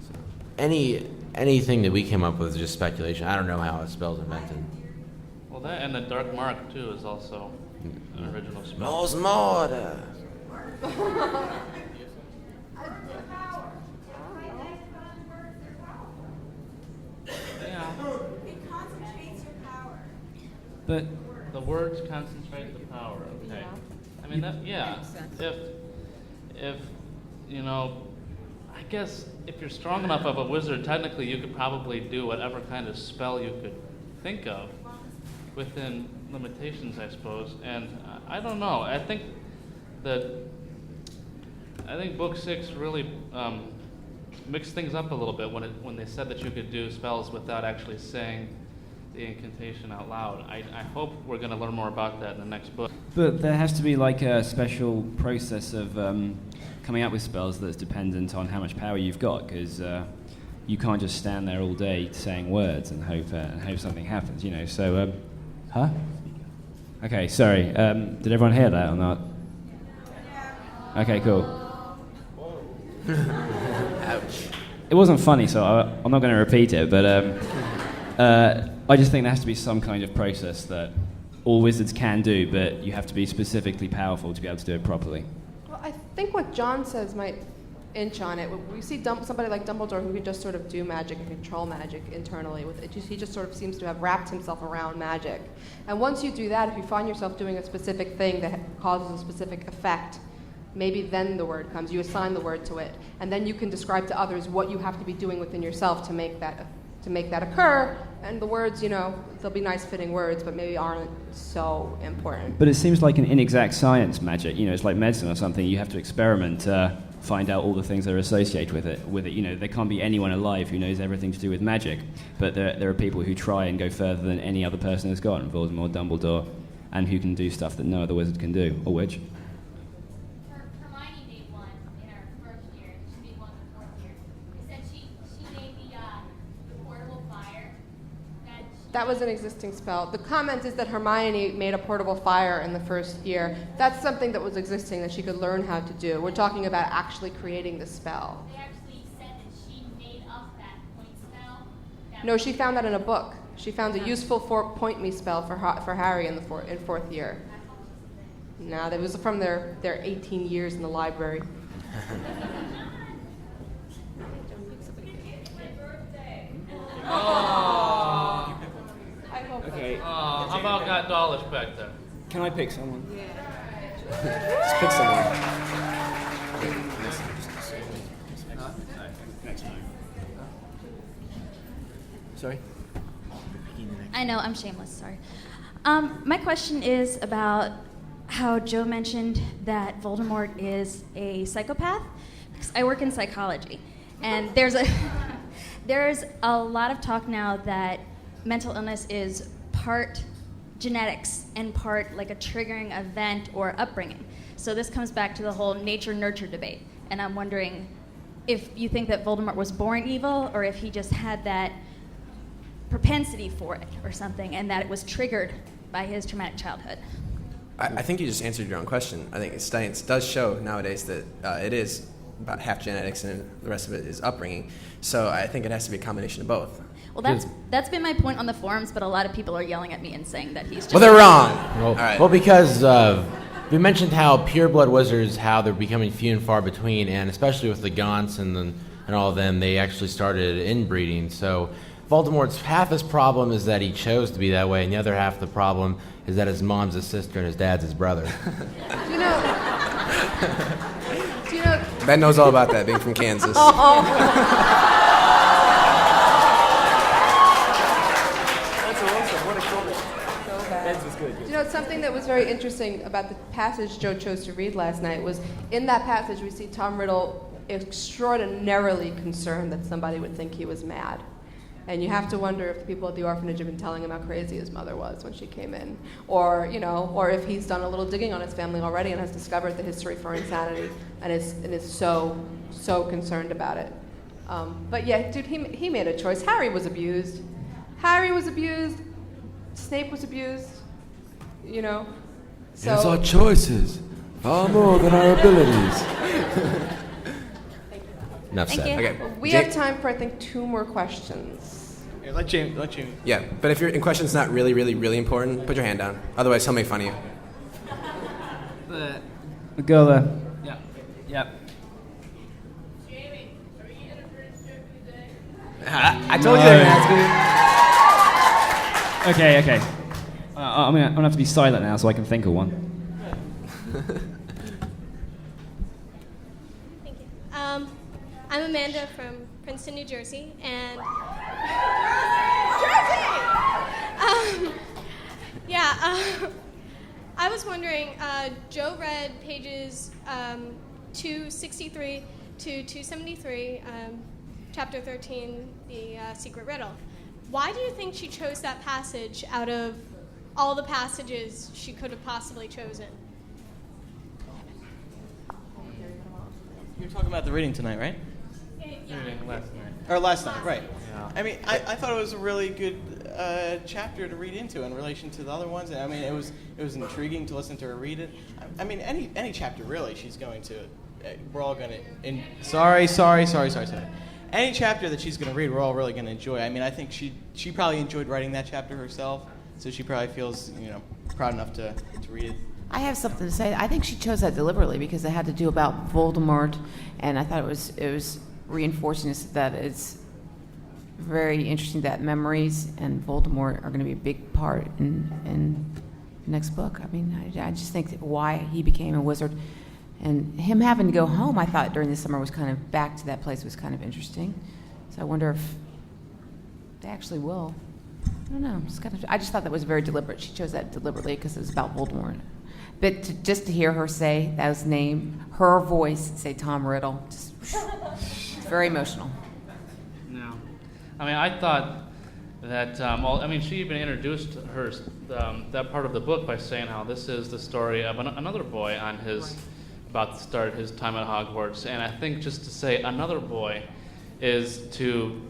So anything that we came up with is just speculation. I don't know how a spell's invented. Well, that and the Dark Mark too is also an original spell. Mors Morta. It concentrates your power. But the words concentrate the power. Okay. I mean that. Yeah. If you know, I guess if you're strong enough of a wizard, technically you could probably do whatever kind of spell you could think of, within limitations, I suppose. And I don't know. I think Book 6 really mixed things up a little bit when they said that you could do spells without actually saying the incantation out loud. I hope we're going to learn more about that in the next book. But there has to be like a special process of coming up with spells that's dependent on how much power you've got, because you can't just stand there all day saying words and hope something happens, you know. So, huh? Okay, sorry. Did everyone hear that or not? Okay, cool. Ouch. It wasn't funny, so I'm not going to repeat it, but I just think there has to be some kind of process that all wizards can do, but you have to be specifically powerful to be able to do it properly. Well, I think what John says might inch on it. We see somebody like Dumbledore who can just sort of do magic and control magic internally. He just sort of seems to have wrapped himself around magic. And once you do that, if you find yourself doing a specific thing that causes a specific effect, maybe then the word comes. You assign the word to it, and then you can describe to others what you have to be doing within yourself to make that occur. And the words, you know, they'll be nice fitting words, but maybe aren't so important. But it seems like an inexact science, magic. You know, it's like medicine or something. You have to experiment to find out all the things that are associated with it. You know, there can't be anyone alive who knows everything to do with magic. But there are people who try and go further than any other person has gone, Voldemort, Dumbledore, and who can do stuff that no other wizard can do, or witch. Hermione made one in her first year. She made one in the fourth year. It said she made the portable fire. That was an existing spell. The comment is that Hermione made a portable fire in the first year. That's something that was existing that she could learn how to do. We're talking about actually creating the spell. They actually said that she made up that point spell. No, she found that in a book. She found a useful point me spell for Harry in fourth year. No, that was from their 18 years in the library. Oh. Okay. How about got Dawlish back there? Can I pick someone? Just pick someone. Sorry? I know, I'm shameless, sorry. My question is about how Joe mentioned that Voldemort is a psychopath. Because I work in psychology, and there's a lot of talk now that mental illness is part genetics and part like a triggering event or upbringing. So this comes back to the whole nature-nurture debate. And I'm wondering if you think that Voldemort was born evil, or if he just had that propensity for it or something, and that it was triggered by his traumatic childhood. I think you just answered your own question. I think science does show nowadays that it is about half genetics and the rest of it is upbringing. So I think it has to be a combination of both. Well, that's been my point on the forums, but a lot of people are yelling at me and saying that he's just... Well, they're wrong. Well, All right. well, because we mentioned how pureblood wizards, how they're becoming few and far between, and especially with the Gaunts and all of them, they actually started inbreeding. So Voldemort's half his problem is that he chose to be that way, and the other half of the problem is that his mom's his sister and his dad's his brother. You know, Do you know? Ben knows all about that, being from Kansas. You know, something that was very interesting about the passage Joe chose to read last night was in that passage we see Tom Riddle extraordinarily concerned that somebody would think he was mad. And you have to wonder if the people at the orphanage have been telling him how crazy his mother was when she came in. Or, you know, or if he's done a little digging on his family already and has discovered the history for insanity and is so concerned about it. But yeah, dude, he made a choice. Harry was abused. Snape was abused. You know? So It's our choices, far more than our abilities. Enough said. Thank you. Okay. We have time for, I think, 2 more questions. Here, let Jamie. Yeah, but if your question's not really, really, really important, put your hand down. Otherwise, he'll make fun of you. The girl there. Yeah. Yeah. I told you they were asking you. Okay. I'm gonna have to be silent now so I can think of one. Thank you. I'm Amanda from Princeton, New Jersey, and I was wondering. Joe read pages 263 to 273, chapter 13, the secret riddle. Why do you think she chose that passage out of all the passages she could have possibly chosen? You're talking about the reading tonight, right? Yeah. Last night. Or last night, right. Yeah. I mean, I thought it was a really good chapter to read into in relation to the other ones. I mean, it was intriguing to listen to her read it. I mean, any chapter really, she's going to. We're all going to. Sorry. Any chapter that she's going to read, we're all really going to enjoy. I mean, I think she probably enjoyed writing that chapter herself, so she probably feels proud enough to read it. I have something to say. I think she chose that deliberately because it had to do about Voldemort, and I thought it was reinforcing that it's very interesting that memories and Voldemort are going to be a big part in the next book. I mean, I just think that why he became a wizard and him having to go home, I thought during the summer was kind of back to that place was kind of interesting. So I wonder if they actually will. I don't know. I just thought that was very deliberate. She chose that deliberately because it was about Voldemort. But just to hear her say that was name, her voice, say Tom Riddle, just very emotional. No. I mean, I thought that, she even introduced that part of the book by saying how this is the story of another boy about to start his time at Hogwarts. And I think just to say another boy is to,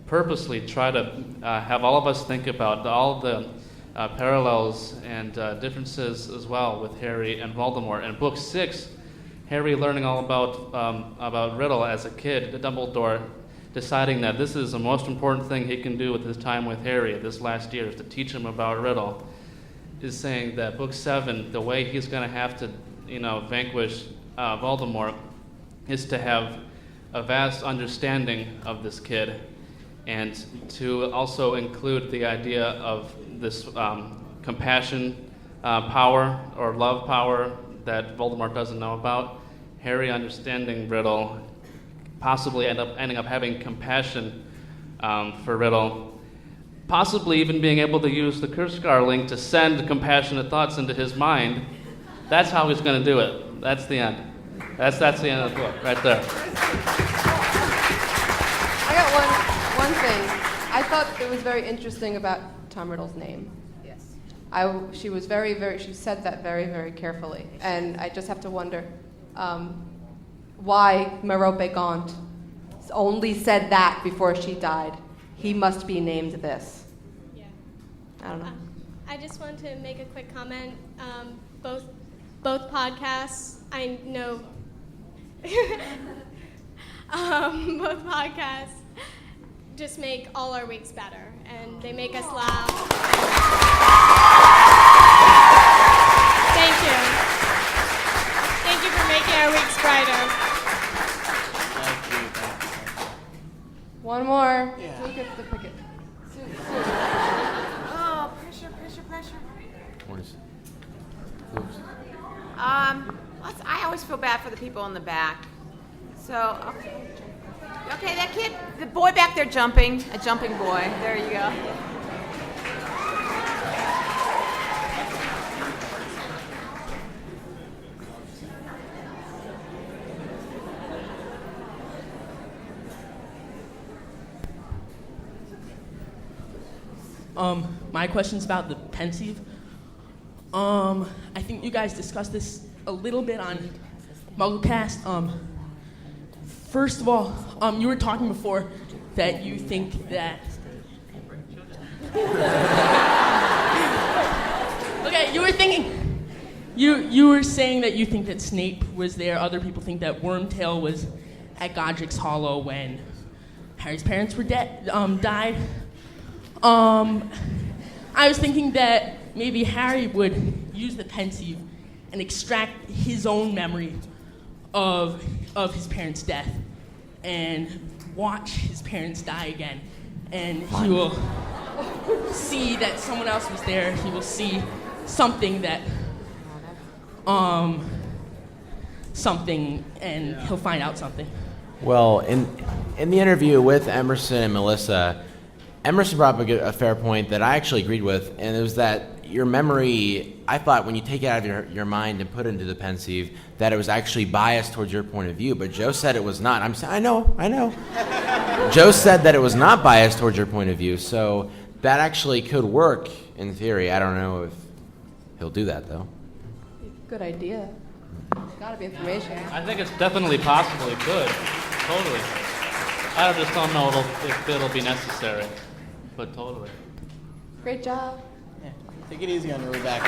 purposely try to have all of us think about all the parallels and differences as well with Harry and Voldemort. In book 6, Harry learning all about Riddle as a kid, Dumbledore deciding that this is the most important thing he can do with his time with Harry this last year is to teach him about Riddle, is saying that book 7, the way he's going to have to, vanquish Voldemort is to have a vast understanding of this kid and to also include the idea of this compassion power or love power that Voldemort doesn't know about. Harry understanding Riddle, possibly ending up having compassion for Riddle, possibly even being able to use the Kurskar link to send compassionate thoughts into his mind. That's how he's going to do it. That's the end. That's the end of the book, right there. I got one thing. I thought it was very interesting about Tom Riddle's name. Yes. She was she said that very, very carefully. And I just have to wonder why Merope Gaunt only said that before she died. He must be named this. Yeah. I don't know. I just want to make a quick comment. Both podcasts, I know, both podcasts just make all our weeks better, and they make us laugh. Thank you. Thank you for making our weeks brighter. One more. Yeah. Who gets the picket? Oh, pressure. I always feel bad for the people in the back. So, okay, that kid, the boy back there jumping, a jumping boy. There you go. My question's about the pensieve. I think you guys discussed this a little bit on MuggleCast. First of all, you were talking before that you think that. Okay, you were thinking. You were saying that you think that Snape was there. Other people think that Wormtail was at Godric's Hollow when Harry's parents were died. I was thinking that maybe Harry would use the pensieve and extract his own memory of his parents' death and watch his parents die again. And he will see that someone else was there. He will see something that, something, and he'll find out something. Well, in the interview with Emerson and Melissa, Emerson brought up a fair point that I actually agreed with, and it was that your memory, I thought when you take it out of your mind and put it into the pensieve, that it was actually biased towards your point of view, but Joe said it was not. I'm saying, I know. Joe said that it was not biased towards your point of view, so that actually could work in theory. I don't know if he'll do that, though. Good idea. There's gotta be information. I think it's definitely possible it could. Totally. I just don't know if it'll be necessary, but totally. Great job. Yeah. Take it easy on your way back.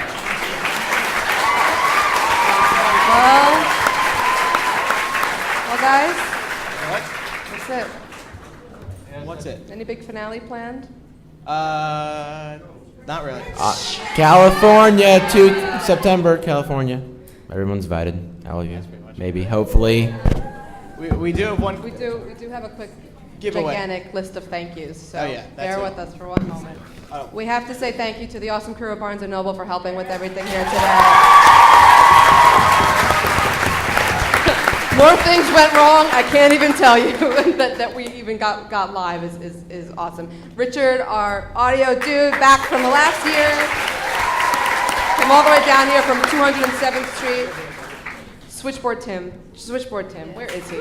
Well, guys, What? that's it. What's it? Any big finale planned? Not really. California, 2 September, California. Everyone's invited. All of you. Maybe, hopefully. We do have one. We do have a quick Giveaway. gigantic list of thank yous. So Oh, yeah, that's bear it. with us for one moment. Oh. We have to say thank you to the awesome crew of Barnes & Noble for helping with everything here today. More things went wrong. I can't even tell you that we even got live is awesome. Richard, our audio dude, back from the last year. From all the way down here from 207th Street. Switchboard Tim, where is he?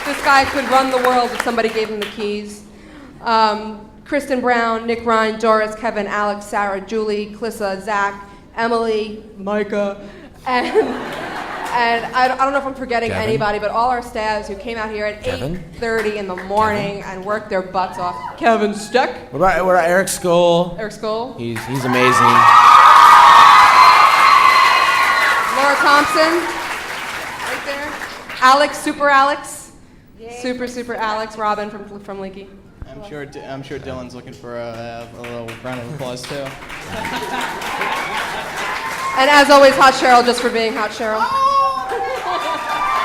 This guy could run the world if somebody gave him the keys. Kristen Brown, Nick Ryan, Doris, Kevin, Alex, Sarah, Julie, Clissa, Zach, Emily, Micah, and I don't know if I'm forgetting Kevin? anybody, but all our staffs who came out here at Kevin? 8:30 in the morning and worked their butts off. Kevin Steck. What about Eric Skoll? Eric Skoll. He's amazing. Laura Thompson, right there. Alex, Super Alex. Super Alex. Robin from Leaky. I'm sure Dylan's looking for a little round of applause too. And as always, Hot Cheryl, just for being Hot Cheryl.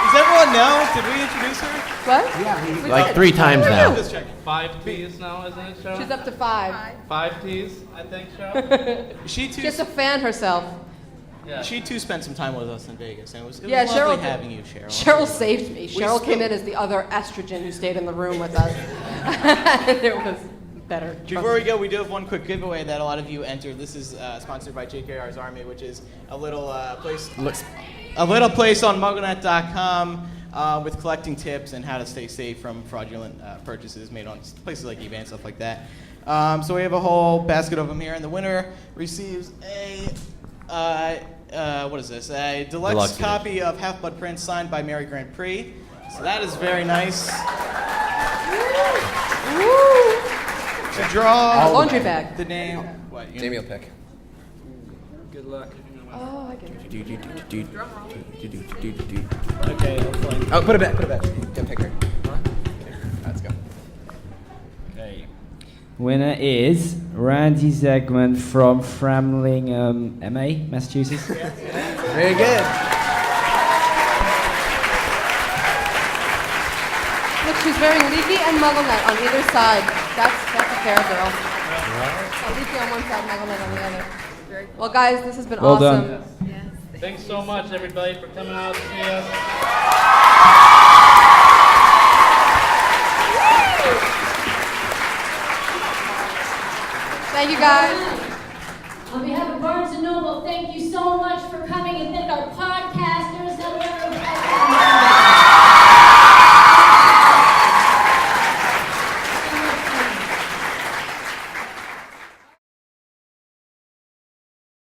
Does everyone know? Did we introduce her? What? Yeah, we like did. 3 times now. Just checking. 5 T's now, isn't it, Cheryl? She's up to 5. 5 T's, I think, Cheryl. She too. She has to fan herself. Yeah. She too spent some time with us in Vegas, and it was Yeah, lovely Cheryl. having you, Cheryl. Cheryl saved me. Cheryl came in as the other estrogen who stayed in the room with us. It was better. Before we go, we do have one quick giveaway that a lot of you entered. This is sponsored by JKR's Army, which is a little place on MuggleNet.com with collecting tips and how to stay safe from fraudulent purchases made on places like eBay and stuff like that. So we have a whole basket of them here, and the winner receives a what is this? A deluxe copy of Half-Blood Prince signed by Mary Grand Prix. So that is very nice. To draw laundry bag. The name. What? Jamie will pick. Good luck. Oh, I get it. Okay, hopefully. Oh, put a bet. Yeah, pick her. Let's go. Okay. Winner is Randy Zegman from Framlingham, MA, Massachusetts. Very good. Look, she's wearing Leaky and MuggleNet on either side. That's a fair girl. Leaky on one side, MuggleNet on the other. Well, guys, this has been Well awesome. done. Thanks so much, everybody, for coming out to see us. Thank you, guys.